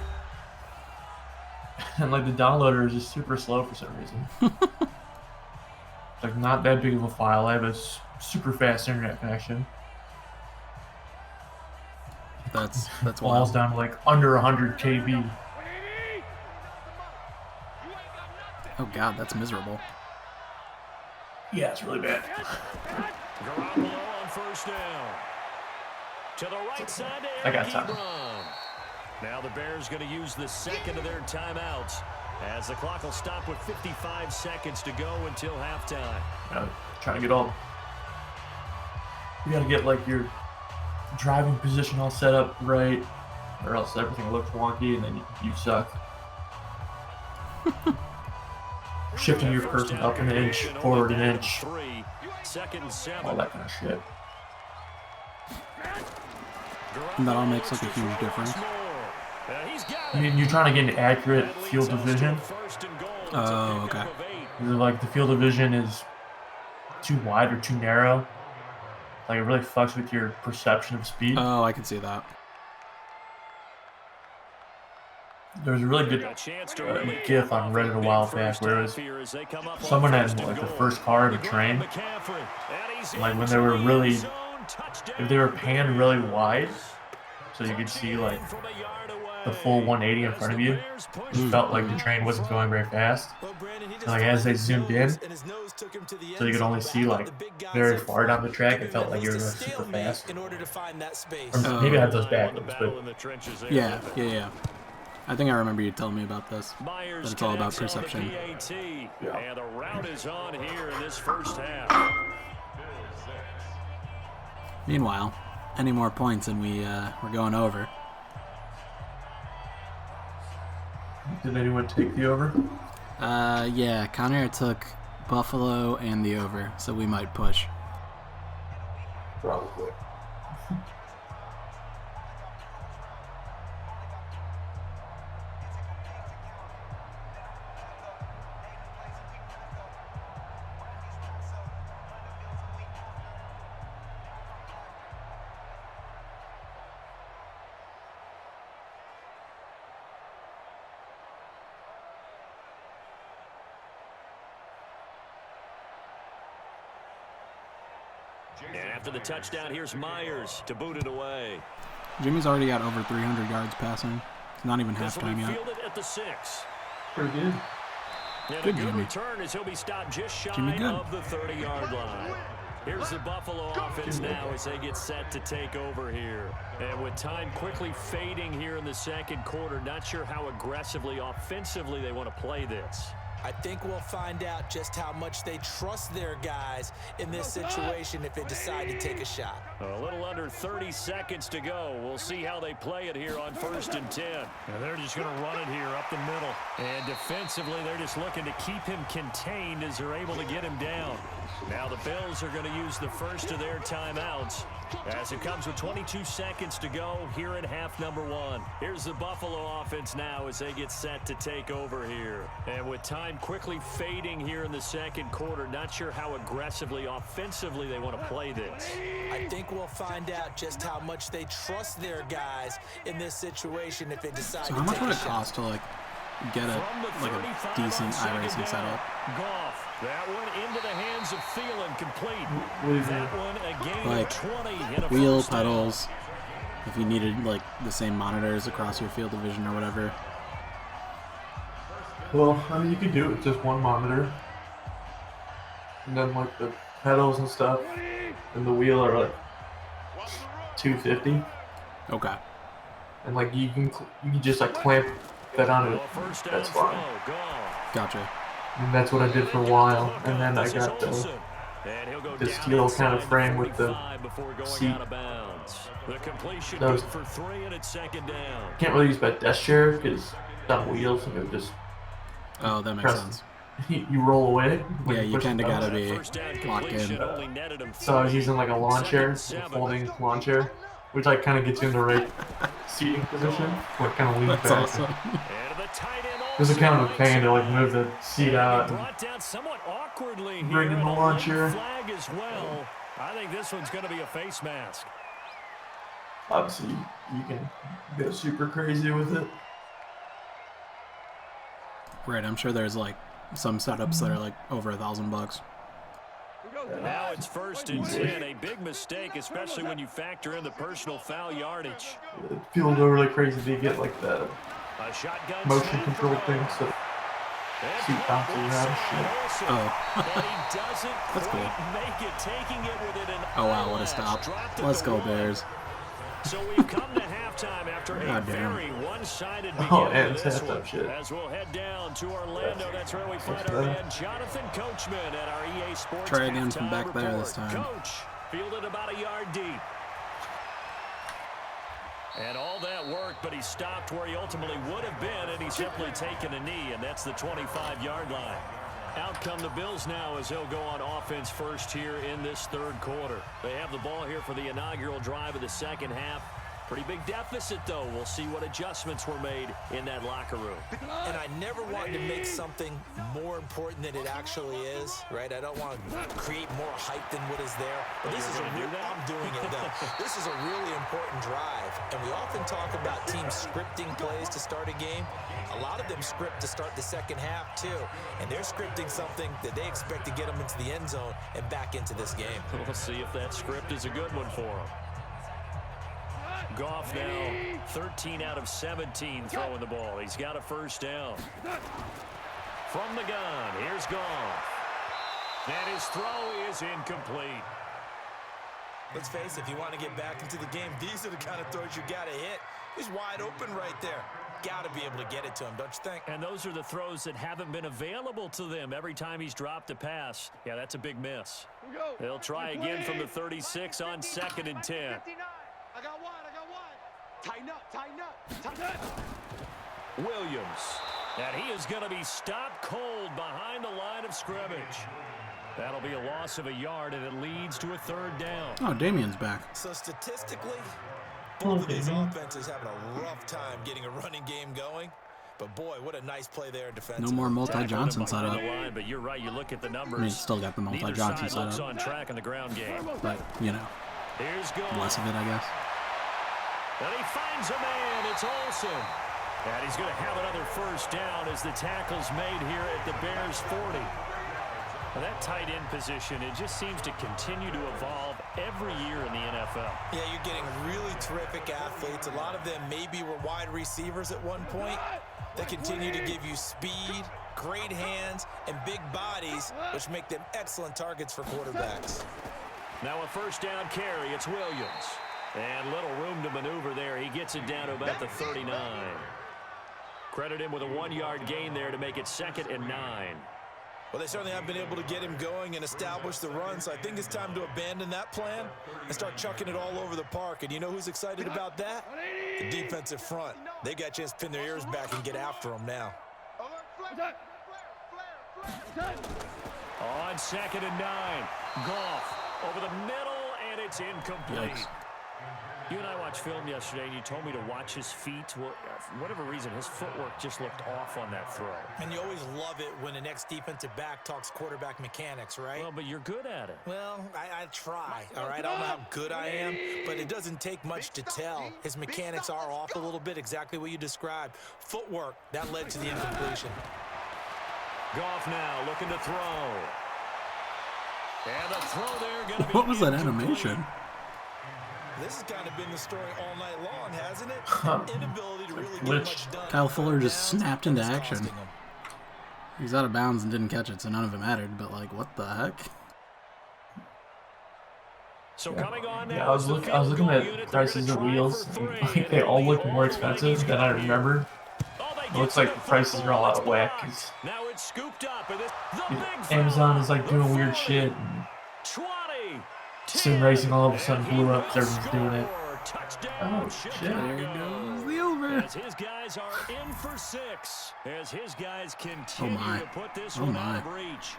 And like the downloader is just super slow for some reason. It's like not that big of a file. I have a super fast internet connection. That's Falls wild. down to like under 100 KB. Oh god, that's miserable. Yeah, it's really bad. Garoppolo on first down. To the right side to I got Eric time. Ebron. Now the Bears going to use the second of their timeouts as the clock will stop with 55 seconds to go until halftime. Trying to get all. You gotta get like your driving position all set up right, or else everything looks wonky and then you suck. Shifting your person up an inch, forward an inch, Second and 7. all that kind of shit. And that all makes like a huge difference. I mean, you're trying to get an accurate field of vision. Oh, okay. Like the field of vision is too wide or too narrow. Like it really fucks with your perception of speed. Oh, I can see that. There's a really good GIF on Reddit a while back where it was someone had like the first car in a train. Like when they were really, if they were panned really wide, so you could see like the full 180 in front of you, it felt like the train wasn't going very fast. And like as they zoomed in, so you could only see like very far down the track, it felt like you were going super fast. Or maybe I had those backwards, but Yeah. I think I remember you telling me about this. That it's all about perception. Yeah. And the route is on here in this first half. Meanwhile, any more points and we're going over. Did anyone take the over? Yeah, Conair took Buffalo and the over, so we might push. Probably. And after the touchdown, here's Myers to boot it away. Jimmy's already got over 300 yards passing. It's not even This will be halftime yet. fielded at the 6. Pretty good. And Good a good Jimmy. return as he'll be stopped just shy Jimmy good. of the 30-yard line. Here's the Buffalo offense now as they get set to take over here. And with time quickly fading here in the second quarter, not sure how aggressively, offensively they want to play this. I think we'll find out just how much they trust their guys in this situation if they decide to take a shot. A little under 30 seconds to go. We'll see how they play it here on 1st and 10. And they're just going to run it here up the middle. And defensively, they're just looking to keep him contained as they're able to get him down. Now the Bills are going to use the first of their timeouts as it comes with 22 seconds to go here in half number 1. Here's the Buffalo offense now as they get set to take over here. And with time quickly fading here in the second quarter, not sure how aggressively, offensively they want to play this. I think we'll find out just how much they trust their guys in this situation if they decide So to how much take would a it shot. cost to like get a decent iRacing setup? Goff. That one into the hands of Thielen, complete. That one a gain Like of 20 and a wheel, first down. pedals. If you needed like the same monitors across your field of vision or whatever. Well, I mean, you could do it with just one monitor. And then, like, the pedals and stuff and the wheel are, like, $250. Okay. and like you can just like clamp that onto it. That's fine. Gotcha. And that's what I did for a while, and then I got the steel kind of frame with the seat. That was, can't really use my desk chair because it's on wheels and it just. Oh, that makes sense. You roll away. Yeah, you kind of gotta be locked in. So I was using like a lawn chair, a folding lawn chair, which like kind of gets you in the right seating position, where it kind of leans back. That's awesome. It was a kind of a pain to like move the seat out and bring in the lawn chair. I think this one's going to be a face mask. Obviously, you can go super crazy with it. Right, I'm sure there's like some setups that are like over $1,000. Now it's 1st and 10, a big mistake, especially when you factor in the personal foul yardage. People go really crazy to get like the motion control thing, so seat bounces around shit. Oh. That's cool. Oh wow, what a stop. Let's go, Bears. So we've come to halftime after a very one-sided beginning to this one. As we'll head down to Orlando, that's where we find our man Jonathan Coachman at our EA Sports. Try again from back there this time. Coach fielded about a yard deep. And all that work, but he stopped where he ultimately would have been, and he's simply taken a knee, and that's the 25-yard line. Out come the Bills now as they'll go on offense first here in this third quarter. They have the ball here for the inaugural drive of the second half. Pretty big deficit, though. We'll see what adjustments were made in that locker room. And I never wanted to make something more important than it actually is, right? I don't want to create more hype than what is there. But this is I'm doing it, though. This is a really important drive. And we often talk about teams scripting plays to start a game. A lot of them script to start the second half, too. And they're scripting something that they expect to get them into the end zone and back into this game. We'll see if that script is a good one for them. Goff now 13 out of 17 throwing the ball. He's got a first down. From the gun, here's Goff. And his throw is incomplete. Let's face it, if you want to get back into the game, these are the kind of throws you got to hit. He's wide open right there. Got to be able to get it to him, don't you think? And those are the throws that haven't been available to them every time he's dropped a pass. Yeah, that's a big miss. They'll try again from the 36 on 2nd and 10. I got one. Tighten up. Williams. And he is going to be stopped cold behind the line of scrimmage. That'll be a loss of a yard, and it leads to a third down. Oh, Damien's back. So statistically, both of these offenses having a rough time getting a running game going. But boy, what a nice play there defensively. No more multi-Johnson setup. But you're right, you look at the numbers. I mean, still got the multi-Johnson setup. On track in the ground game. But, you know, less of it, I guess. And he finds a man. It's Olsen. And he's going to have another first down as the tackle's made here at the Bears 40. Well, that tight end position, it just seems to continue to evolve every year in the NFL. Yeah, you're getting really terrific athletes. A lot of them maybe were wide receivers at one point. They continue to give you speed, great hands, and big bodies, which make them excellent targets for quarterbacks. Now a first down carry. It's Williams. And little room to maneuver there. He gets it down to about the 39. Credit him with a 1-yard gain there to make it 2nd and 9. Well, they certainly have been able to get him going and establish the run, so I think it's time to abandon that plan and start chucking it all over the park. And you know who's excited about that? The defensive front. They got a chance to pin their ears back and get after him now. On 2nd and 9. Goff over the middle, and it's incomplete. Yikes. You and I watched film yesterday, and you told me to watch his feet. Well, for whatever reason, his footwork just looked off on that throw. And you always love it when an ex-defensive back talks quarterback mechanics, right? Well, but you're good at it. Well, I try, all right? I don't know how good I am, but it doesn't take much to tell. His mechanics are off a little bit, exactly what you described. Footwork, that led to the incompletion. Goff now looking to throw. And the throw there going to be What was that animation? This has kind of been the story all night long, hasn't it? Inability to really get much done. Kyle Fuller just snapped into action. He's out of bounds and didn't catch it, so none of it mattered. But, like, what the heck? So coming on now, Yeah, I was looking at prices of wheels, and like, they all look more expensive than I remember. It looks like the prices are all out of whack. Cause now it's scooped up, and the Amazon is like doing weird shit, and sim racing all of a sudden blew up because everyone's doing it. Oh shit! There goes the over. As his guys are in for 6, as his guys continue to put this one out of reach.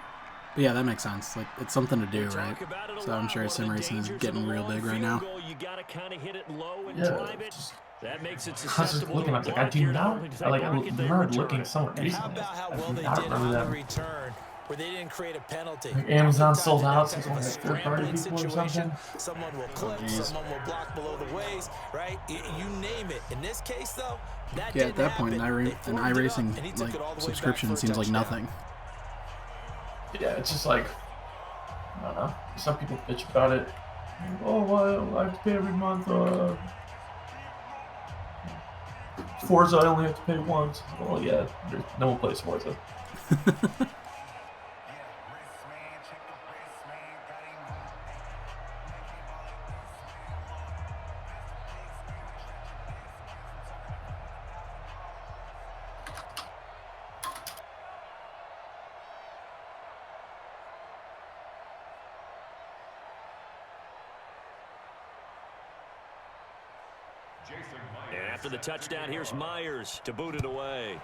But yeah, that makes sense. Like, it's something to do, right? So I'm sure sim racing is getting real big right now. You gotta kind of hit it low and Yeah. drive it. That makes it I was just looking, I was like, I do not, I remember looking somewhere recently. How I well do they not did remember on the that. return, where they didn't create a penalty. Like Amazon sold out, so Sometimes it's it's like third-party scrambling people or situation. something. Someone will clip, someone will block below the waist, right? You name it. In this case, though, that Yeah, didn't at that point, happen. an They formed it up, iRacing and he took like it all the way back subscription for a seems like touchdown. nothing. Yeah, it's just like, I don't know. Some people bitch about it. Oh, well, I have to pay every month. Forza, I only have to pay once. Well, yeah, no one plays Forza. And after the touchdown, here's Myers to boot it away.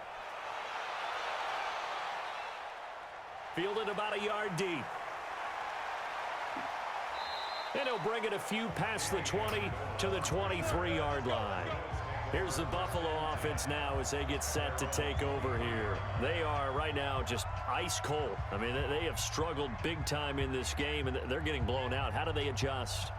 Fielded about a yard deep. And he'll bring it a few past the 20 to the 23-yard line. Here's the Buffalo offense now as they get set to take over here. They are right now just ice cold. I mean, they have struggled big time in this game, and they're getting blown out. How do they adjust?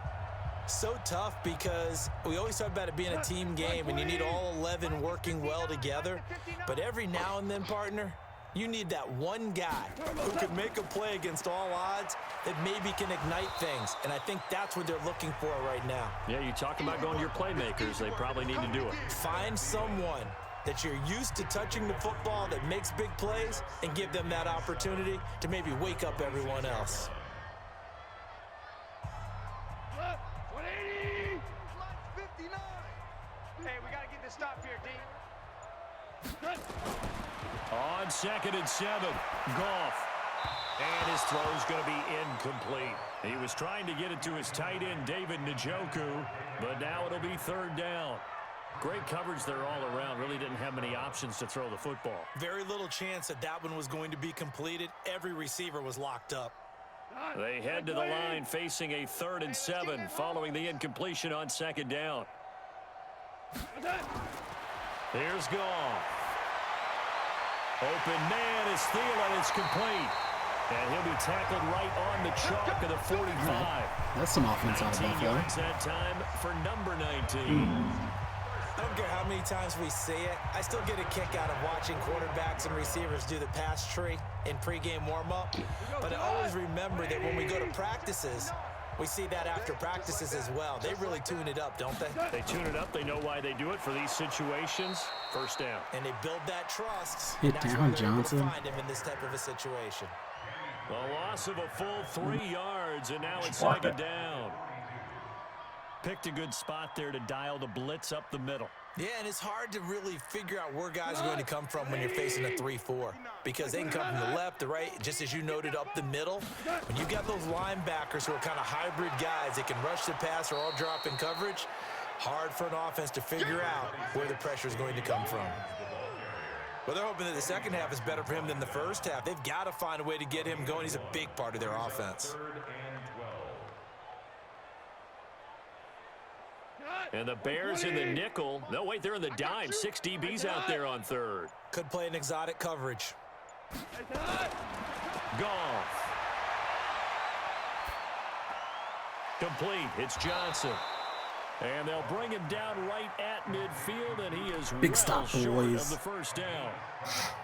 So tough because we always talk about it being a team game and you need all 11 working well together. But every now and then, partner, you need that one guy who can make a play against all odds that maybe can ignite things. And I think that's what they're looking for right now. Yeah, you talk about going to your playmakers. They probably need to do it. Find someone that you're used to touching the football that makes big plays and give them that opportunity to maybe wake up everyone else. Hey, we got to get this stop here, D. On 2nd and 7, Goff. And his throw's going to be incomplete. He was trying to get it to his tight end, David Njoku, but now it'll be 3rd down. Great coverage there all around. Really didn't have many options to throw the football. Very little chance that that one was going to be completed. Every receiver was locked up. They head to the line facing a 3rd and 7 following the incompletion on 2nd down. Here's Goff. Open man is Thielen. It's complete. And he'll be tackled right on the chalk of the 45. That's some offense out of 19 Buffalo. yards that time for number 19. I don't care how many times we see it. I still get a kick out of watching quarterbacks and receivers do the pass tree in pregame warm-up. But I always remember that when we go to practices, we see that after practices as well. They really tune it up, don't they? They tune it up. They know why they do it for these situations. 1st down. And they build that trust. Hit That's down, when they're able to Johnson. find him in this type of a situation. A loss of a full 3 yards, and now it's Block 2nd it. down. Picked a good spot there to dial the blitz up the middle. Yeah, and it's hard to really figure out where guys are going to come from when you're facing a 3-4 because they can come from the left, the right, just as you noted, up the middle. When you've got those linebackers who are kind of hybrid guys that can rush the pass or all drop in coverage, hard for an offense to figure out where the pressure is going to come from. Well, they're hoping that the second half is better for him than the first half. They've got to find a way to get him going. He's a big part of their offense. And the Bears in the nickel. No, wait, they're in the dime. 6 DBs out there on 3rd. Could play an exotic coverage. Goff. Complete. It's Johnson. And they'll bring him down right at midfield, and he is Big well stop, short boys. of the 1st down.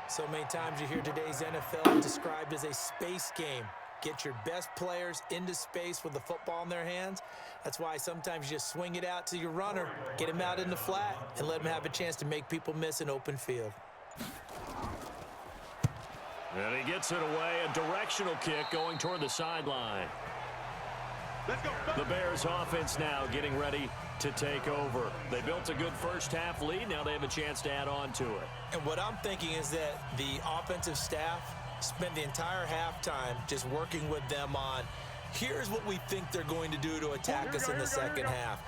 So many times you hear today's NFL described as a space game. Get your best players into space with the football in their hands. That's why sometimes you just swing it out to your runner, get him out in the flat, and let him have a chance to make people miss an open field. And he gets it away, a directional kick going toward the sideline. The Bears offense now getting ready to take over. They built a good first half lead. Now they have a chance to add on to it. And what I'm thinking is that the offensive staff spent the entire halftime just working with them on, here's what we think they're going to do to attack us in the second half.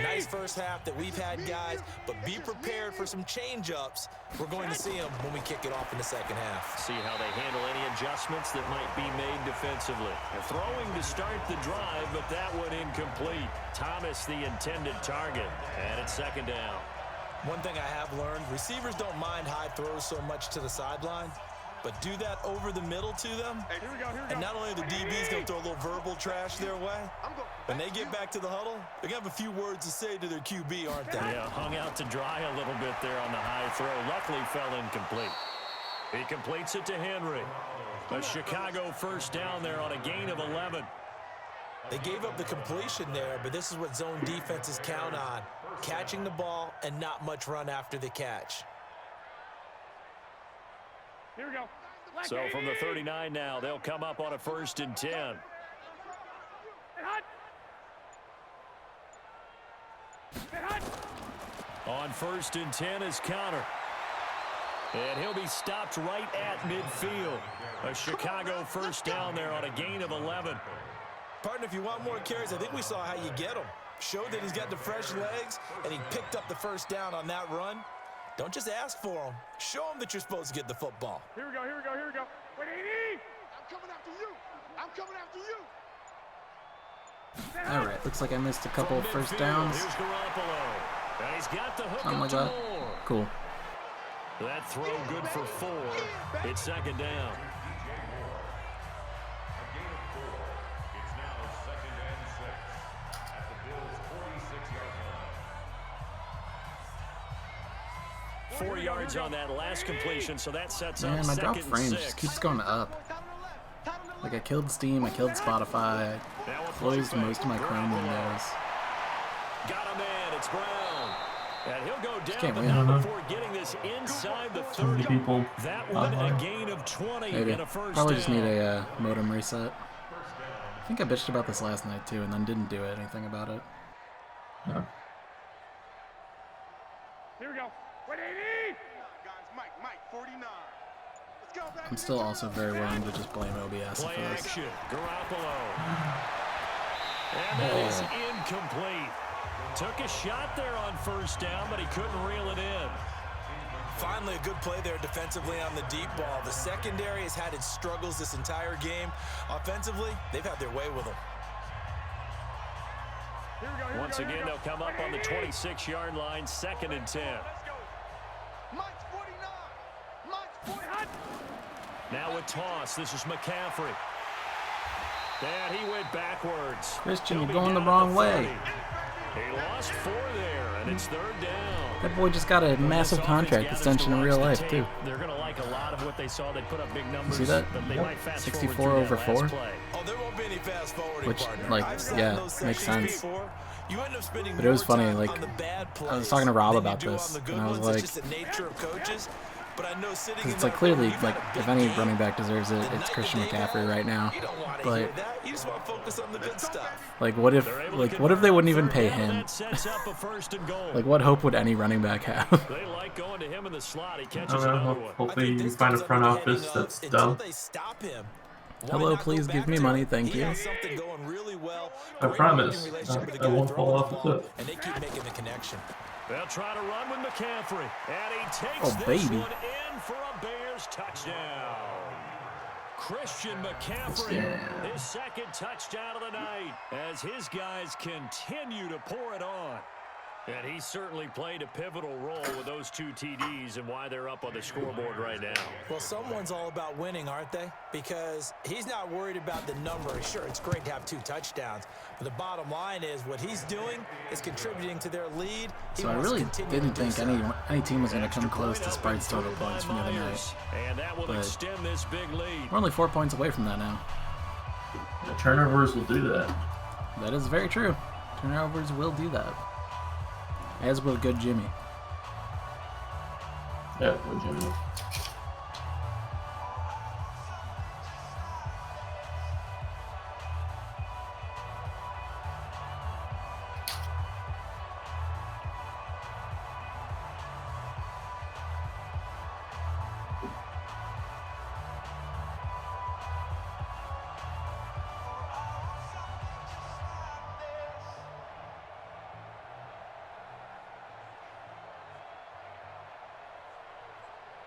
Nice first half that we've had, guys, but be prepared for some change-ups. We're going to see them when we kick it off in the second half. See how they handle any adjustments that might be made defensively. They're throwing to start the drive, but that one incomplete. Thomas, the intended target, and it's second down. One thing I have learned, receivers don't mind high throws so much to the sideline, but do that over the middle to them. Hey, here we go. And not only are the DBs going to throw a little verbal trash their way, when they get back to the huddle, they're going to have a few words to say to their QB, aren't they? Yeah, hung out to dry a little bit there on the high throw. Luckily fell incomplete. He completes it to Henry. A Chicago first down there on a gain of 11. They gave up the completion there, but this is what zone defenses count on, catching the ball and not much run after the catch. Here we go. So from the 39 now, they'll come up on a 1st and 10. On 1st and 10 is Conair. And he'll be stopped right at midfield. A Chicago first down there on a gain of 11. Partner, if you want more carries, I think we saw how you get them. Showed that he's got the fresh legs, and he picked up the first down on that run. Don't just ask for them. Show them that you're supposed to get the football. Here we go, here we go, here we go. Wait, I'm coming after you. I'm coming after you. All right, looks like I missed a couple of first downs. Here's Garoppolo. And he's got the hook Something like up that. to Moore. Cool. That throw good for 4. It's second down. A gain of 4. It's now 2nd and 6 at the Bills' 46-yard line. 4 yards on that last completion, so that sets up Man, my drop 2nd and frame 6. just keeps going up. Like I killed Steam, I killed Spotify, I closed most of my Chrome windows. Got a man, it's Brown. And he'll go down can't the win. number before getting this inside the So many 30. people. That one a gain of 20 Maybe. and a first Probably down. just need a modem reset. I think I bitched about this last night too, and then didn't do anything about it. Yeah. Here we go. Wait, guys, Mike, 49. Let's go, baby. I'm still also very willing to just blame OBS Play for this. action, Garoppolo. And that is incomplete. Took a shot there on first down, but he couldn't reel it in. Finally, a good play there defensively on the deep ball. The secondary has had its struggles this entire game. Offensively, they've had their way with them. Here we go, here Once we go, again, here we they'll go. come up on the 26-yard line, 2nd and 10. Let's go. Mike's 49. Mike's 49. Now with toss, this is McCaffrey. And he went backwards. Christian, He'll you're be going the down at wrong way. 30. He lost 4 there, and it's 3rd down. That boy just got a massive contract extension in real life too. They're going to like a lot of what they saw. They put up big numbers. See that? But they might fast 64 forward over through that 4. last play. Oh, there won't be any fast forwarding, Which, partner. like, I've sat in yeah, those makes sections sense. before. You end up spending But it was more funny, time like, on the bad plays I was talking to Rob than you about do this, on the good and I was ones. like, It's just the nature of coaches. But I know sitting because in it's like that clearly, room, you've like, had a if big any game. running back deserves it, The it's night Christian that they McCaffrey have, right now. You don't want to But hear that. You just want to focus on the good stuff. like, what if, what if they wouldn't even pay him? That sets up a 1st and goal. Like, what hope would any running back have? They like going to him in the slot. He I catches don't another know. one. Hopefully you This find a comes front under the office heading of, that's until dumb. they stop him, why Hello, not go please give back me to money, him? thank He you. has something going really well. I Great promise. working relationship with the I guy won't throwing fall the off the ball, cliff. and they keep making the connection. They'll try to run with McCaffrey. And he takes Oh, this baby. one in for a Bears touchdown. Christian McCaffrey, his 2nd touchdown of the night, as his guys continue to pour it on. And he certainly played a pivotal role with those 2 TDs and why they're up on the scoreboard right now. Well, someone's all about winning, aren't they? Because he's not worried about the number. Sure, it's great to have 2 touchdowns, but the bottom line is what he's doing is contributing to their lead. He So I wants to really continue didn't to do think so. any team was going to come close to Sprite's total points from the other night. And that will But extend this big lead. we're only 4 points away from that now. The turnovers will do that. That is very true. Turnovers will do that. As will good Jimmy. Yeah, legitimate.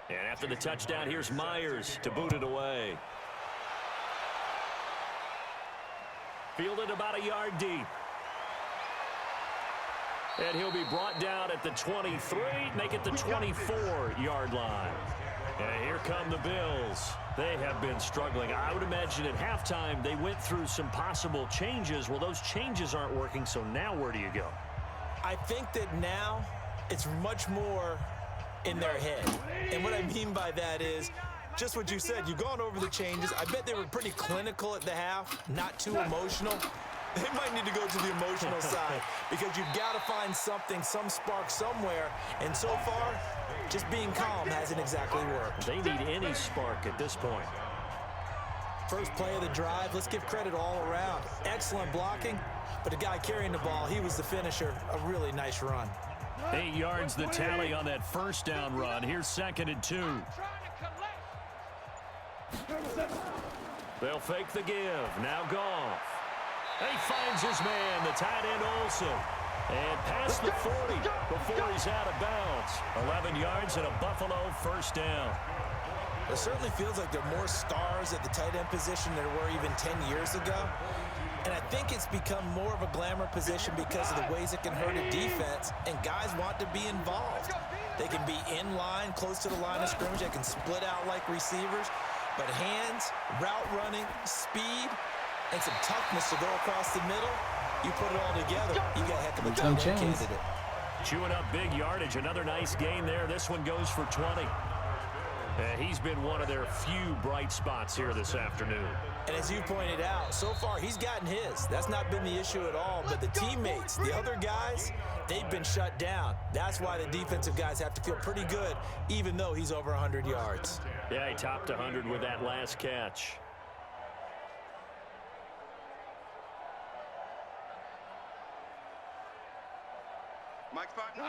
And after the touchdown, here's Myers to boot it away. Fielded about a yard deep. And he'll be brought down at the 23, make it the 24-yard line. And here come the Bills. They have been struggling. I would imagine at halftime they went through some possible changes. Well, those changes aren't working, so now where do you go? I think that now it's much more in their head. And what I mean by that is just what you said. You've gone over the changes. I bet they were pretty clinical at the half, not too emotional. They might need to go to the emotional side because you've got to find something, some spark somewhere. And so far, just being calm hasn't exactly worked. They need any spark at this point. First play of the drive, let's give credit all around. Excellent blocking, but the guy carrying the ball, he was the finisher. A really nice run. 8 yards the tally on that first down run. Here's 2nd and 2. They'll fake the give. Now Goff. He finds his man, the tight end Olsen. And past the 40 before he's out of bounds. 11 yards and a Buffalo first down. It certainly feels like there are more stars at the tight end position than there were even 10 years ago. And I think it's become more of a glamour position because of the ways it can hurt a defense, and guys want to be involved. They can be in line, close to the line of scrimmage. They can split out like receivers. But hands, route running, speed, and some toughness to go across the middle, you put it all together, you got a heck of a tight end candidate. Chewing up big yardage. Another nice gain there. This one goes for 20. He's been one of their few bright spots here this afternoon. And as you pointed out, so far he's gotten his. That's not been the issue at all. But the teammates, the other guys, they've been shut down. That's why the defensive guys have to feel pretty good, even though he's over 100 yards. Yeah, he topped 100 with that last catch.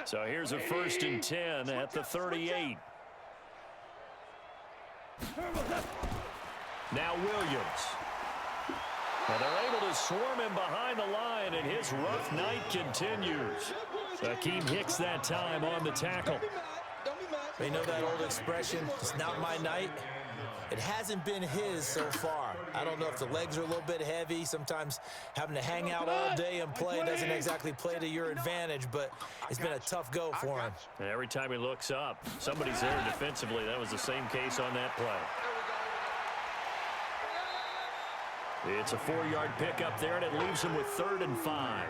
So here's a 1st and 10 at the 38. Now Williams. Well, they're able to swarm him behind the line, and his rough night continues. Akeem Hicks that time on the tackle. They know that old expression, it's not my night. It hasn't been his so far. I don't know if the legs are a little bit heavy. Sometimes having to hang out all day and play doesn't exactly play to your advantage, but it's been a tough go for him. And every time he looks up, somebody's there defensively. That was the same case on that play. It's a 4-yard pickup there, and it leaves him with 3rd and 5.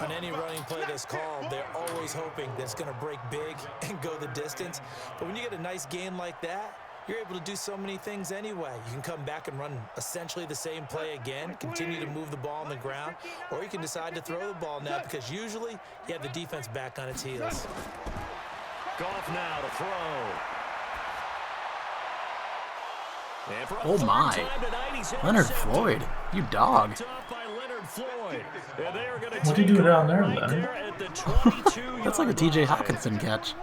On any running play that's called, they're always hoping that it's going to break big and go the distance. But when you get a nice gain like that, you're able to do so many things anyway. You can come back and run essentially the same play again, continue to move the ball on the ground, or you can decide to throw the ball now because usually you have the defense back on its heels. Goff now to throw. Oh my. Leonard Floyd, you dog. What are you doing down there, Leonard? That's like a TJ Hawkinson catch.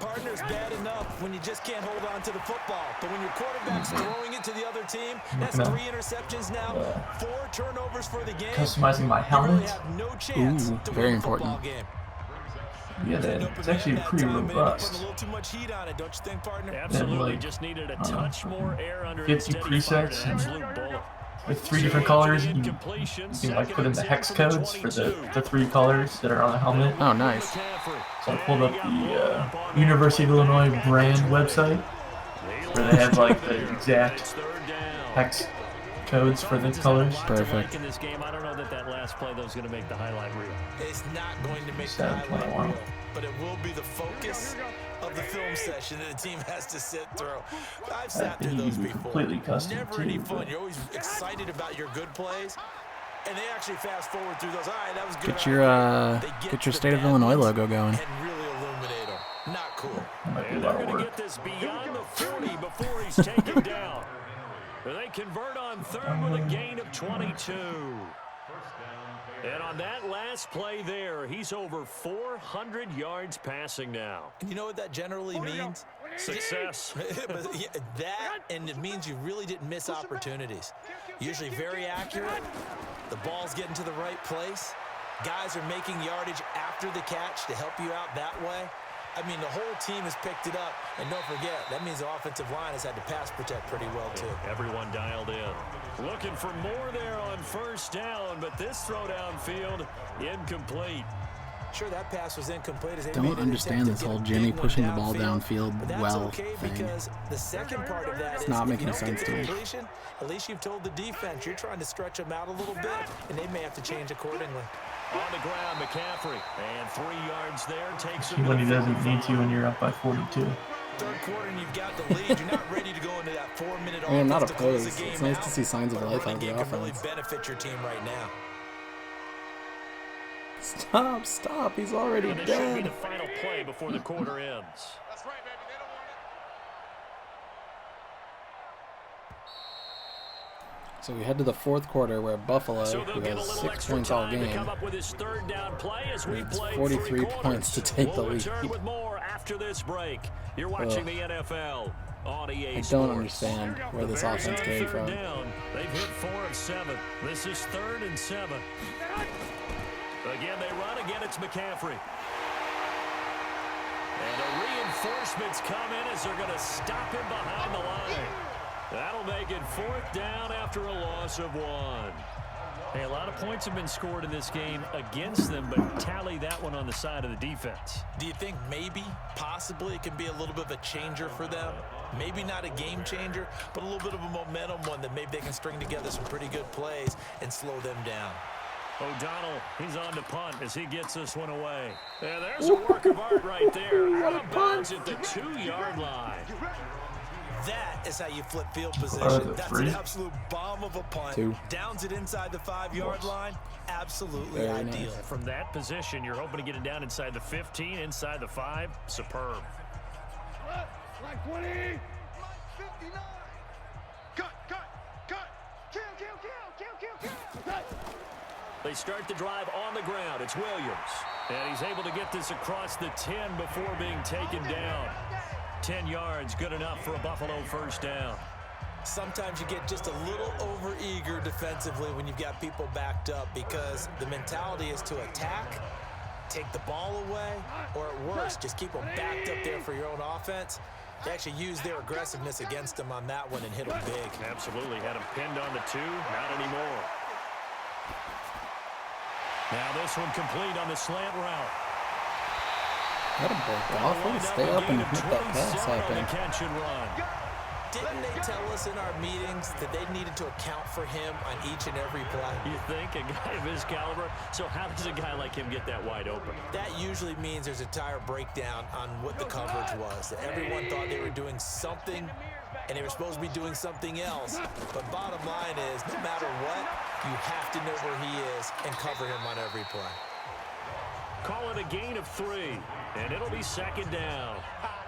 Partner's bad enough when you just can't hold on to the football. But when your quarterback's throwing it to the other team, that's 3 interceptions now, 4 turnovers for the game. Customizing my helmet. No chance Ooh, to very win important. game. Yeah, it's actually pretty robust. A little too much heat on it, don't you think, partner? Absolutely, just needed a touch more air under 50 presets and with 3 different colors. You can like put in the hex codes for the 3 colors that are on the helmet. Oh, nice. So I pulled up the University of Illinois brand website where they have like the exact hex codes for the colors. Perfect. In this game, I don't know that last play though is going to make the highlight reel. It's not going to make the highlight reel, but it will be the focus of the film session that the team has to sit through. I've sat through those before. Completely custom Never any fun. You're always excited about your good plays, and they actually fast forward through those. All right, that was good. Get your State of Illinois logo going. And really illuminate them. Not cool. And they're going to get this beyond the 40 before he's taken down. They convert on 3rd with a gain of 22. And on that last play there, he's over 400 yards passing now. And you know what that generally means? Success. That, and it means you really didn't miss opportunities. Usually very accurate. The ball's getting to the right place. Guys are making yardage after the catch to help you out that way. I mean, the whole team has picked it up. And don't forget, that means the offensive line has had to pass protect pretty well, too. Everyone dialed in. Looking for more there on first down, but this throw downfield, incomplete. Sure, that pass was incomplete. As they Don't understand this whole Jimmy pushing the ball downfield well okay thing. Because the second part of that it's is not if making you don't sense get to the me. completion, at least you've told the defense you're trying to stretch them out a little bit, and they may have to change accordingly. On the ground, McCaffrey. And 3 yards there takes See when he doesn't need to when you're up by 42. Third quarter and you've got the lead. You're not ready to go into that 4-minute I mean, I'm not offense to close opposed. the game It's nice out, to see signs of but a life running out of the game can really offense. benefit your team right now. Stop. He's already And this should be dead. the final play before the quarter ends. That's right, baby. They don't want it. So we head to the fourth quarter where Buffalo, So they'll who get a has little 6 extra points all time to game, come up with his third down play as we needs play 43 points to take the we'll lead. return with more after this break. You're watching the NFL on EA I don't Sports. understand where this Bears offense on came third from. down. They've hit 4 of 7. This is 3rd and 7. Again, they run. Again, it's McCaffrey. And the reinforcements come in as they're going to stop him behind the line. That'll make it 4th down after a loss of 1. Hey, a lot of points have been scored in this game against them, but tally that one on the side of the defense. Do you think maybe, possibly, it can be a little bit of a changer for them? Maybe not a game changer, but a little bit of a momentum one that maybe they can string together some pretty good plays and slow them down. O'Donnell, he's on to punt as he gets this one away. And there's a work of art right there. Out of bounds at the 2-yard line. That is how you flip field position. That's an 3. absolute bomb of a punt. 2. Downs it inside the 5-yard line. Absolutely Very ideal. nice. From that position, you're hoping to get it down inside the 15, inside the 5. Superb. Like 20. 59. Cut. Kill. They start the drive on the ground. It's Williams. And he's able to get this across the 10 before being taken down. 10 yards, good enough for a Buffalo first down. Sometimes you get just a little over-eager defensively when you've got people backed up because the mentality is to attack, take the ball away, or at worst, just keep them backed up there for your own offense. They actually used their aggressiveness against them on that one and hit them big. Absolutely. Had him pinned on the 2. Not anymore. Now this one complete on the slant route. Let him break off. Let him stay up and hit that pass happen. Catch and run. Didn't they tell us in our meetings that they needed to account for him on each and every play? You think a guy of his caliber? So how does a guy like him get that wide open? That usually means there's a tire breakdown on what the coverage was. That everyone thought they were doing something, and they were supposed to be doing something else. But bottom line is, no matter what, you have to know where he is and cover him on every play. Call it a gain of 3, and it'll be 2nd down.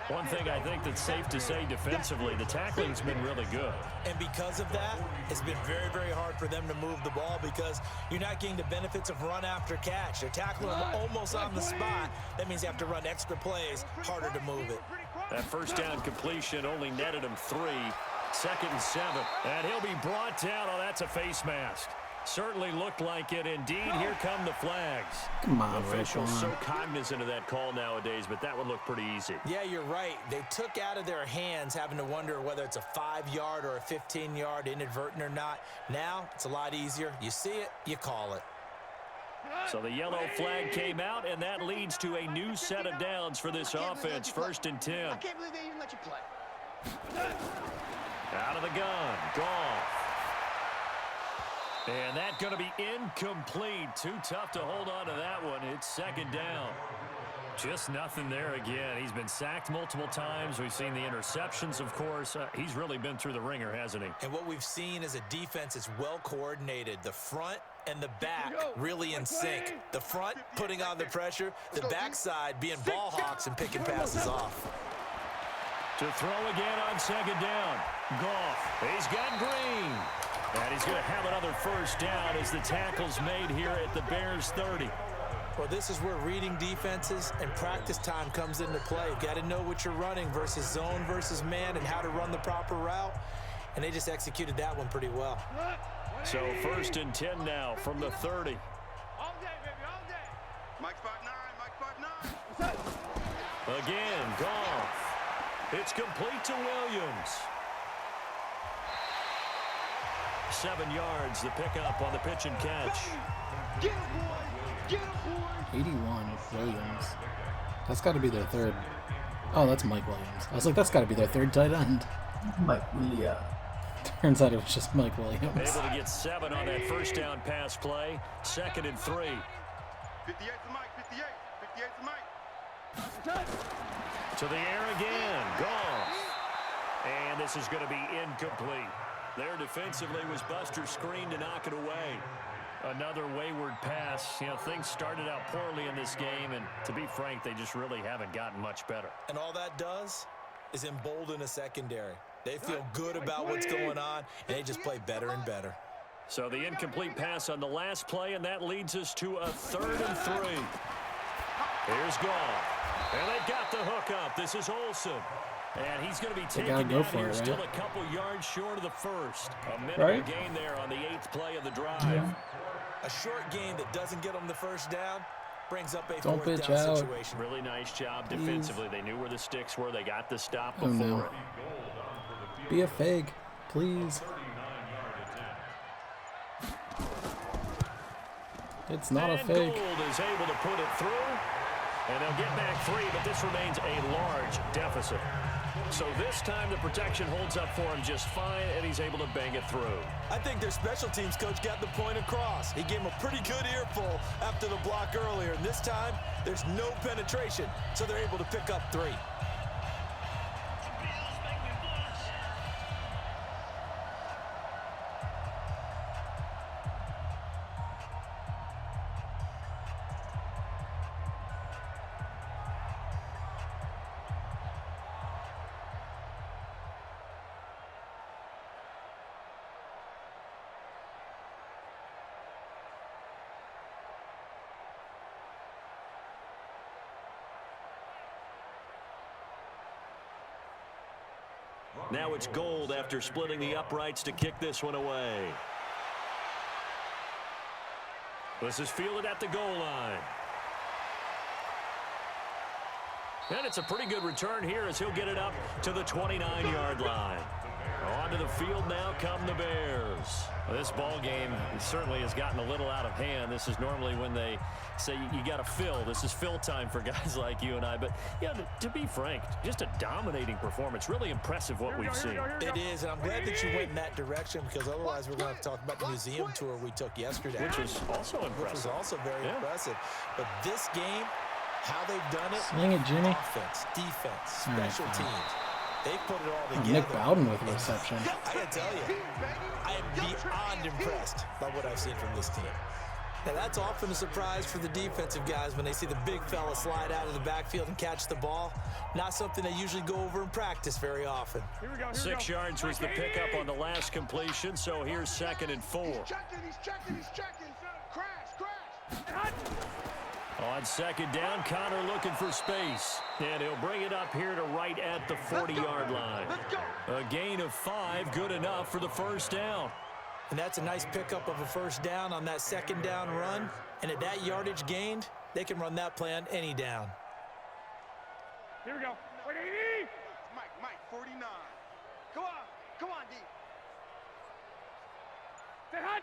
One thing I think that's safe to say defensively, the tackling's been really good. And because of that, it's been very, very hard for them to move the ball because you're not getting the benefits of run after catch. They're tackling them almost on the spot. That means you have to run extra plays, harder to move it. That first down completion only netted him 3. 2nd and 7. And he'll be brought down. Oh, that's a face mask. Certainly looked like it. Indeed, here come the flags. Come on, Officials Roquan. so cognizant of that call nowadays, but that one looked pretty easy. Yeah, you're right. They took out of their hands having to wonder whether it's a 5-yard or a 15-yard inadvertent or not. Now, it's a lot easier. You see it, you call it. So the yellow flag came out, and that leads to a new set of downs for this offense. 1st and 10. I can't believe they even let you play. Out of the gun. Goff. And that's going to be incomplete. Too tough to hold on to that one. It's 2nd down. Just nothing there again. He's been sacked multiple times. We've seen the interceptions, of course. He's really been through the ringer, hasn't he? And what we've seen is a defense that's well coordinated. The front and the back really in sync. The front putting on the pressure. The backside being ball hawks and picking passes off. To throw again on 2nd down. Goff. He's got Green. And he's going to have another first down as the tackle's made here at the Bears 30. Well, this is where reading defenses and practice time comes into play. You've got to know what you're running versus zone versus man and how to run the proper route. And they just executed that one pretty well. So 1st and 10 now from the 30. All day, baby, all day. Mike 5'9", Mike 5'9". Again, It's complete to Williams. 7 yards, the pickup on the pitch and catch. 81, Williams. That's got to be their third. Oh, that's Mike Williams. I was like, that's got to be their third tight end. Mike Williams. Turns out it was just Mike Williams. Able to get 7 on that first down pass play. 2nd and 3. 58 to Mike, 58. 58 to Mike. To the air again. Gone. And this is going to be incomplete. There defensively was Buster screen to knock it away. Another wayward pass. You know, things started out poorly in this game, and to be frank, they just really haven't gotten much better. And all that does is embolden a secondary. They feel good about what's going on, and they just play better and better. So the incomplete pass on the last play, and that leads us to a 3rd and 3. Here's Gall. And they got the hook up. This is Olsen. And he's going to be taken down here, right? Still a couple yards short of the first. A minimal gain there on the 8th play of the drive. Yeah. A short game that doesn't get them the first down brings up a Don't 4th pitch down out. situation. Really nice job defensively. They knew where the sticks were. They got the stop Oh, before no. it. Be a fake, please. It's not a fake. Gould is able to put it through. And they'll get back 3, but this remains a large deficit. So this time the protection holds up for him just fine, and he's able to bang it through. I think their special teams coach got the point across. He gave him a pretty good earful after the block earlier, and this time there's no penetration, so they're able to pick up 3. Now it's Gould after splitting the uprights to kick this one away. This is fielded at the goal line. And it's a pretty good return here as he'll get it up to the 29-yard line. Onto the field now come the Bears. Well, this ball game certainly has gotten a little out of hand. This is normally when they say you got to fill. This is fill time for guys like you and I. But, yeah, to be frank, just a dominating performance. Really impressive what we've seen. It is, and I'm glad that you went in that direction because otherwise we're going to have to talk about the museum tour we took yesterday. Which was also impressive. Which was also very impressive. But this game, how they've done it, Sling it, Jimmy. Offense, defense, special teams. They put it all together. Nick Bowden with a reception. I gotta tell you, I am beyond impressed by what I've seen from this team. Now, that's often a surprise for the defensive guys when they see the big fella slide out of the backfield and catch the ball. Not something they usually go over in practice very often. 6 yards was the pickup on the last completion, so here's 2nd and 4. He's checking. Crash. On 2nd down, Connor looking for space. And he'll bring it up here to right at the 40-yard line. A gain of 5, good enough for the first down. And that's a nice pickup of a first down on that 2nd down run. And at that yardage gained, they can run that play on any down. Here we go. Mike, 49. Come on, D. Stay hot.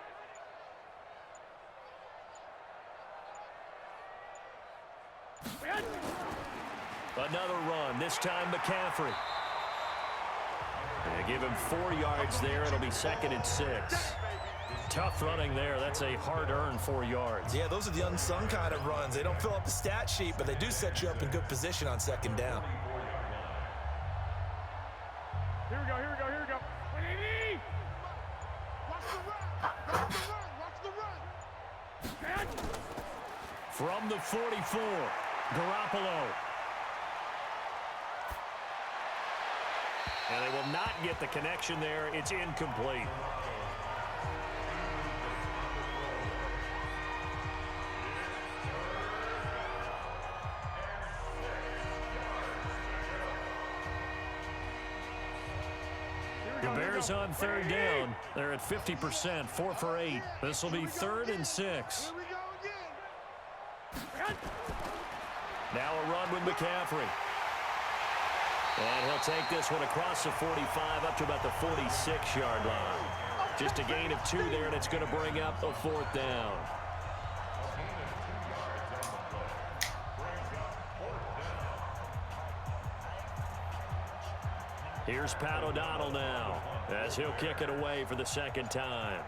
Another run, this time McCaffrey. They give him 4 yards there. It'll be 2nd and 6. Tough running there. That's a hard-earned 4 yards. Yeah, those are the unsung kind of runs. They don't fill up the stat sheet, but they do set you up in good position on 2nd down. Here we go. Watch the run. From the 44, Garoppolo. And they will not get the connection there. It's incomplete. The Bears on 3rd down. They're at 50%, 4 for 8. This will be 3rd and 6. Here we go again. Now a run with McCaffrey. And he'll take this one across the 45 up to about the 46-yard line. Just a gain of 2 there, and it's going to bring up a 4th down. Here's Pat O'Donnell now, as he'll kick it away for the 2nd time.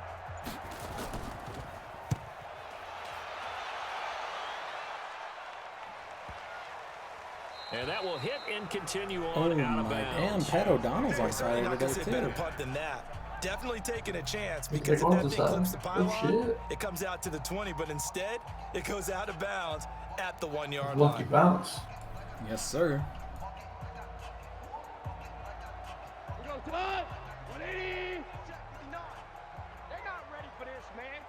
And that will hit and continue on out of bounds. Damn, Pat O'Donnell's on fire today, too. Better punt than that. Definitely taking a chance, because if that thing clips the pylon, it comes out to the 20, but instead, it goes out of bounds at the 1-yard line. Lucky bounce. Yes, sir. We go, Todd. 180. They're not ready for this, man.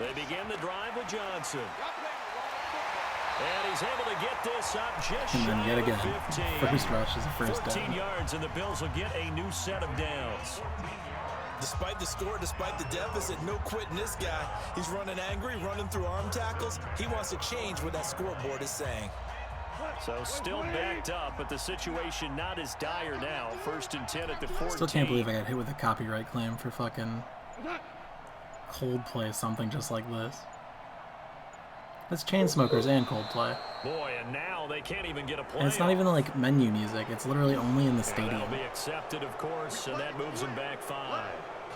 They begin the drive with Johnson. And he's able to get this up just And then yet again, 15. first rush is a first 14 down. yards, and the Bills will get a new set of downs. Despite the score, despite the deficit, no quitting this guy. He's running angry, running through arm tackles. He wants to change what that scoreboard is saying. So still backed up, but the situation not as dire now. 1st and 10 at the 14. Still can't believe I got hit with a copyright claim for fucking Coldplay, something just like this. It's Chainsmokers and Coldplay. Boy, and now they can't even get a play. And it's not even like menu music. It's literally only in the stadium. That'll be accepted, of course, and that moves them back 5.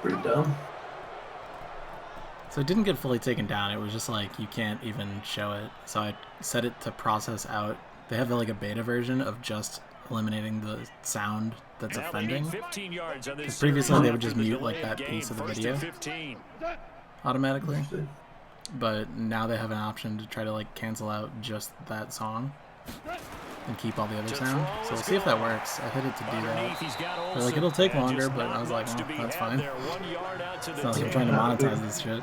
Pretty dumb. So it didn't get fully taken down. It was just like you can't even show it. So I set it to process out. They have like a beta version of just eliminating the sound that's now offending. 15 yards on this Previously they would just series. mute like that Game, piece of the 1st video and 15. automatically. But now they have an option to try to like cancel out just that song and keep all the other sound. So we'll see if that works. I hit it to do that. They're like, it'll take longer, but I was like, oh, that's fine. It's not like I'm trying to monetize this shit.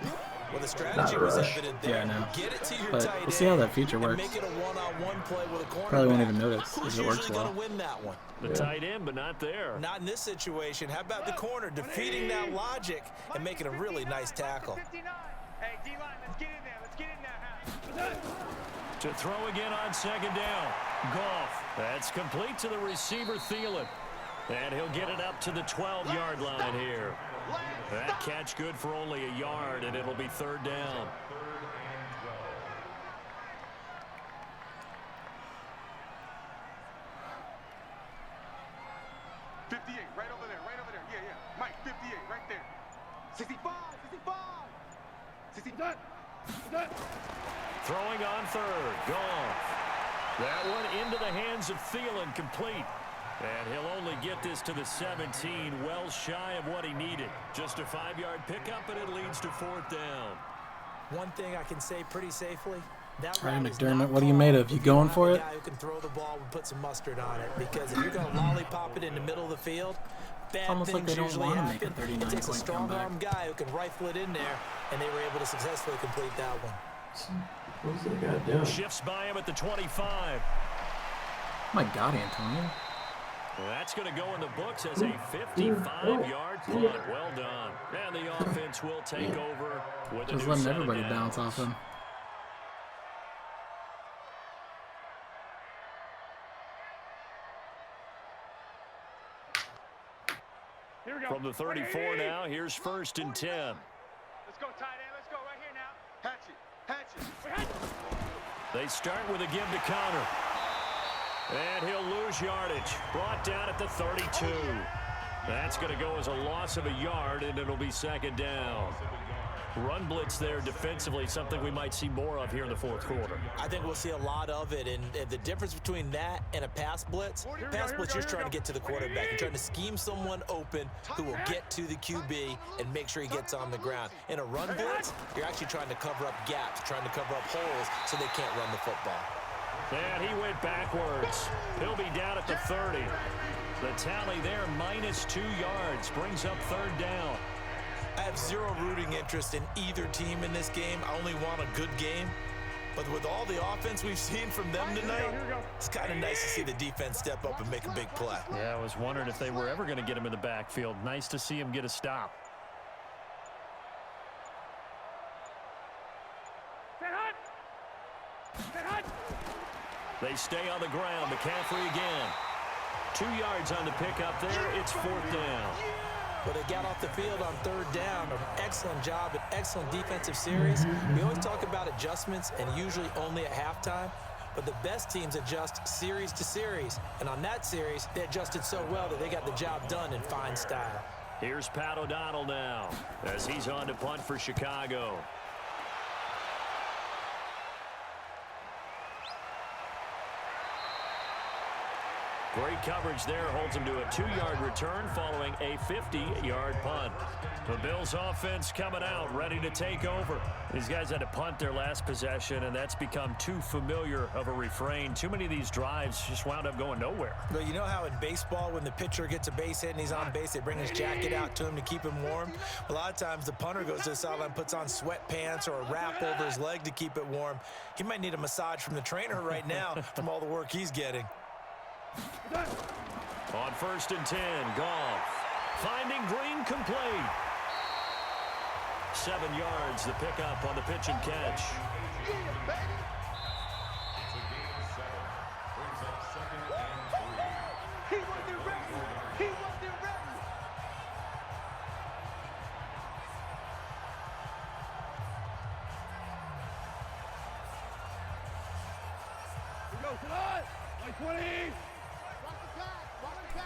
Well, the strategy was evident there. Yeah, I know. Get it to your But tight we'll see how end that feature and works. Make it a one-on-one play with a cornerback. Probably won't even notice Who's if it works usually well. going to win that one? The tight end, but not there. Not in this situation. How about the corner defeating that logic and making a really nice tackle? Hey, D-line, let's get in there. Let's get in there. To throw again on 2nd down. Goff. That's complete to the receiver, Thielen. And he'll get it up to the 12-yard line here. That catch good for only a yard, and it'll be 3rd down. Right over there. Yeah. Mike, 58, right there. 65. 60. Throwing on 3rd. Goff. That one into the hands of Thielen, complete. And he'll only get this to the 17, well shy of what he needed. Just a 5-yard pickup, and it leads to 4th down. One thing I can say pretty safely, that All right, route is McDermott, not what are you made of? called You if going don't for have it? a guy who can throw the ball and put some mustard on it. Because if you're going to lollipop it in the middle of the field, bad almost like things they don't usually wanna make a happen. 39 It takes a point strong comeback. arm guy who can rifle it in there, and they were able to successfully complete that one. What's that guy doing? Shifts by him at the 25. My God, Antonio. That's going to go in the books as a 55-yard punt. Well done. And the offense will take over with a Just new letting set of everybody downs. bounce off him. Here we go. From the 34 now, here's 1st and 10. Let's go, tight end. Let's go right here now. Hatch it. They start with a give to Connor. And he'll lose yardage. Brought down at the 32. That's going to go as a loss of a yard, and it'll be 2nd down. Run blitz there defensively, something we might see more of here in the 4th quarter. I think we'll see a lot of it, and the difference between that and a pass blitz, you're trying to get to the quarterback. You're trying to scheme someone open who will get to the QB and make sure he gets on the ground. In a run blitz, you're actually trying to cover up gaps, trying to cover up holes so they can't run the football. And he went backwards. He'll be down at the 30. The tally there, -2 yards, brings up 3rd down. I have zero rooting interest in either team in this game. I only want a good game. But with all the offense we've seen from them tonight, it's kind of nice to see the defense step up and make a big play. Yeah, I was wondering if they were ever going to get him in the backfield. Nice to see him get a stop. They stay on the ground. McCaffrey again. 2 yards on the pickup there. It's 4th down. Well, they got off the field on 3rd down. An excellent job, an excellent defensive series. We always talk about adjustments and usually only at halftime. But the best teams adjust series to series. And on that series, they adjusted so well that they got the job done in fine style. Here's Pat O'Donnell now as he's on to punt for Chicago. Great coverage there, holds him to a 2-yard return following a 50-yard punt. The Bills offense coming out, ready to take over. These guys had to punt their last possession, and that's become too familiar of a refrain. Too many of these drives just wound up going nowhere. But you know how in baseball, when the pitcher gets a base hit and he's on base, they bring his jacket out to him to keep him warm? A lot of times the punter goes to the sideline, puts on sweatpants or a wrap over his leg to keep it warm. He might need a massage from the trainer right now from all the work he's getting. On 1st and 10, Goff finding Green complete. 7 yards, the pickup on the pitch and catch.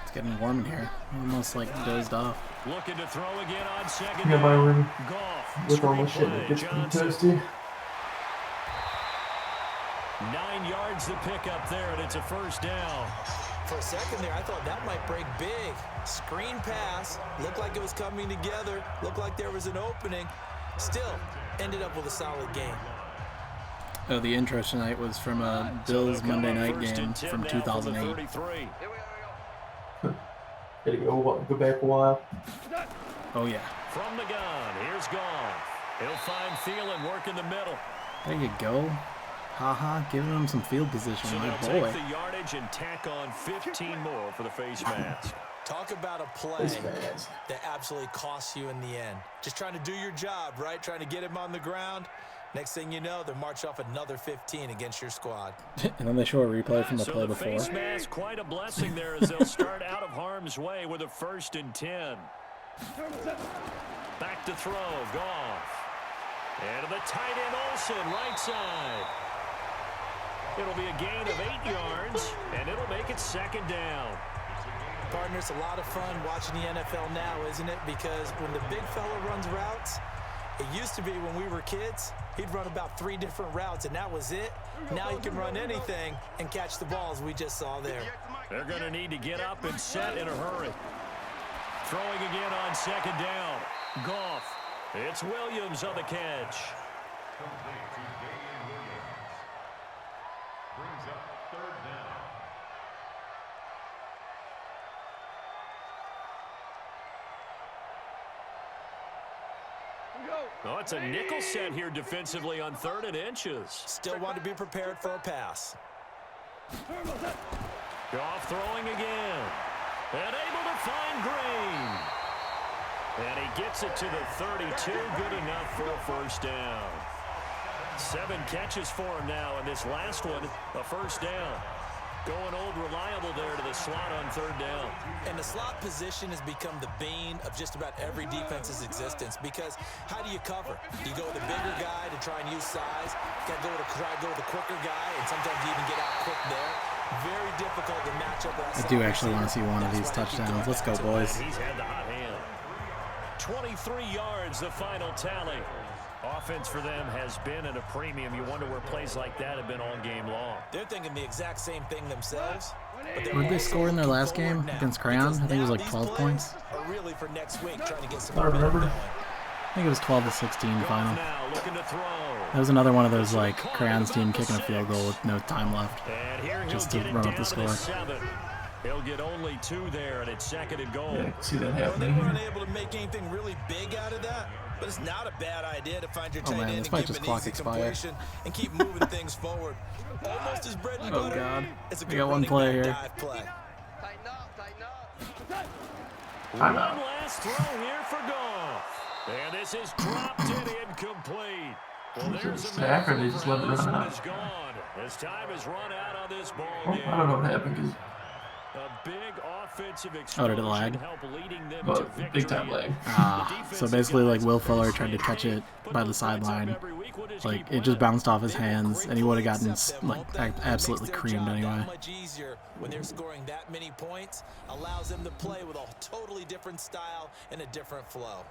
It's getting warm in here. Almost like dozed off. Looking to throw again on 2nd Yeah, my room. Goff. With all the shit that gets pretty toasty. 9 yards the pickup there, and it's a 1st down. For a second there, I thought that might break big. Screen pass. Looked like it was coming together. Looked like there was an opening. Still, ended up with a solid game. Oh, the intro tonight was from a Bills Monday night game from 2008. Gotta go back a while. Oh, yeah. From the gun, here's Goff. He'll find Thielen working the middle. There you go. Haha, giving him some field position, So my they'll boy. take the yardage and tack on 15 more for the face mask. Talk about a play that absolutely costs you in the end. Just trying to do your job, right? Trying to get him on the ground. Next thing you know, they'll march off another 15 against your squad. And then they show a replay from the So play the before. face mask, quite a blessing there as they'll start out of harm's way with a 1st and 10. Back to throw, Goff. And to the tight end Olsen, right side. It'll be a gain of 8 yards, and it'll make it 2nd down. Partner, it's a lot of fun watching the NFL now, isn't it? Because when the big fella runs routes, it used to be when we were kids, he'd run about 3 different routes, and that was it. Now he can run anything and catch the balls we just saw there. They're going to need to get up and set in a hurry. Throwing again on 2nd down. Goff. It's Williams on the catch. Complete to Damian Williams. Brings up 3rd down. Oh, it's a nickel set here defensively on 3rd and inches. Still want to be prepared for a pass. Goff throwing again. And able to find Green. And he gets it to the 32. Good enough for a 1st down. 7 catches for him now, and this last one, a 1st down. Going old reliable there to the slot on 3rd down. And the slot position has become the bane of just about every defense's existence, because how do you cover? Do you go with a bigger guy to try and use size? You got to try to go with a quicker guy, and sometimes you even get out quick there. Very difficult to match up with that. I do actually want to see one of these touchdowns. Let's go, boys. He's had the hot hand. 23 yards, the final tally. Offense for them has been at a premium. You wonder where plays like that have been all game long. They're thinking the exact same thing themselves. What did they score in their last game against Crayon? I think it was like 12 points. Are really for next week, trying to get some I remember. I think it was 12-16 final. Now looking to throw. That was another one of those, like, Crayon's team kicking a field goal with no time left. And here Just he'll to get run it up the down to score. 7. He'll get only 2 there, and it's 2nd and goal. Yeah, I can see that They happening. weren't able to make anything really big out of that, but it's not a bad idea to find your Oh, tight man, end this and might give just him an clock easy expire. completion and keep moving things forward. Almost his bread and Oh, butter. God. It's a We good got one running play back here. dive play. One last throw here for Goff. And this is dropped and incomplete. Was it a sack or they just let it run out? As time has run out on this ball Oh, I don't know what happened because a big offensive oh, did it lag? Big time lag. So basically, like, Will Fuller tried to catch it by the sideline. Like, it just bounced off his hands, and he would have gotten, like, absolutely creamed anyway. Much easier when they're scoring that many points, allows them to play with a totally different style and a different flow.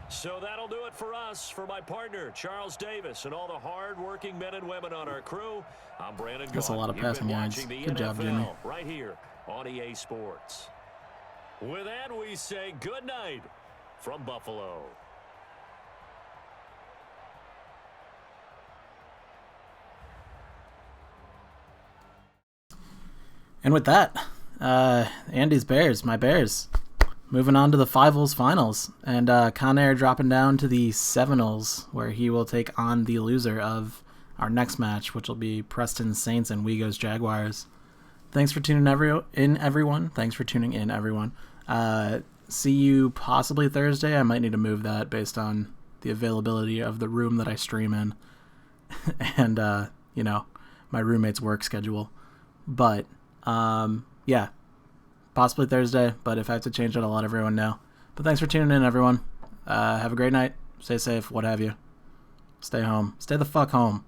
So that'll do it for us. For my partner, Charles Davis, and all the hard-working men and women on our crew, I'm Brandon Gaudin. That's a lot of passing yards. Good job, Jimmy. Right here on EA Sports. With that, we say good night from Buffalo. And with that, Andy's Bears, my Bears, moving on to the Five-Holes finals, and Conair dropping down to the Seven-Holes, where he will take on the loser of our next match, which will be Preston Saints and Wegos Jaguars. Thanks for tuning in, everyone. Thanks for tuning in, everyone. See you possibly Thursday. I might need to move that based on the availability of the room that I stream in and, you know, my roommate's work schedule. But, yeah, possibly Thursday, but if I have to change it, I'll let everyone know. But thanks for tuning in, everyone. Have a great night. Stay safe, what have you. Stay home. Stay the fuck home.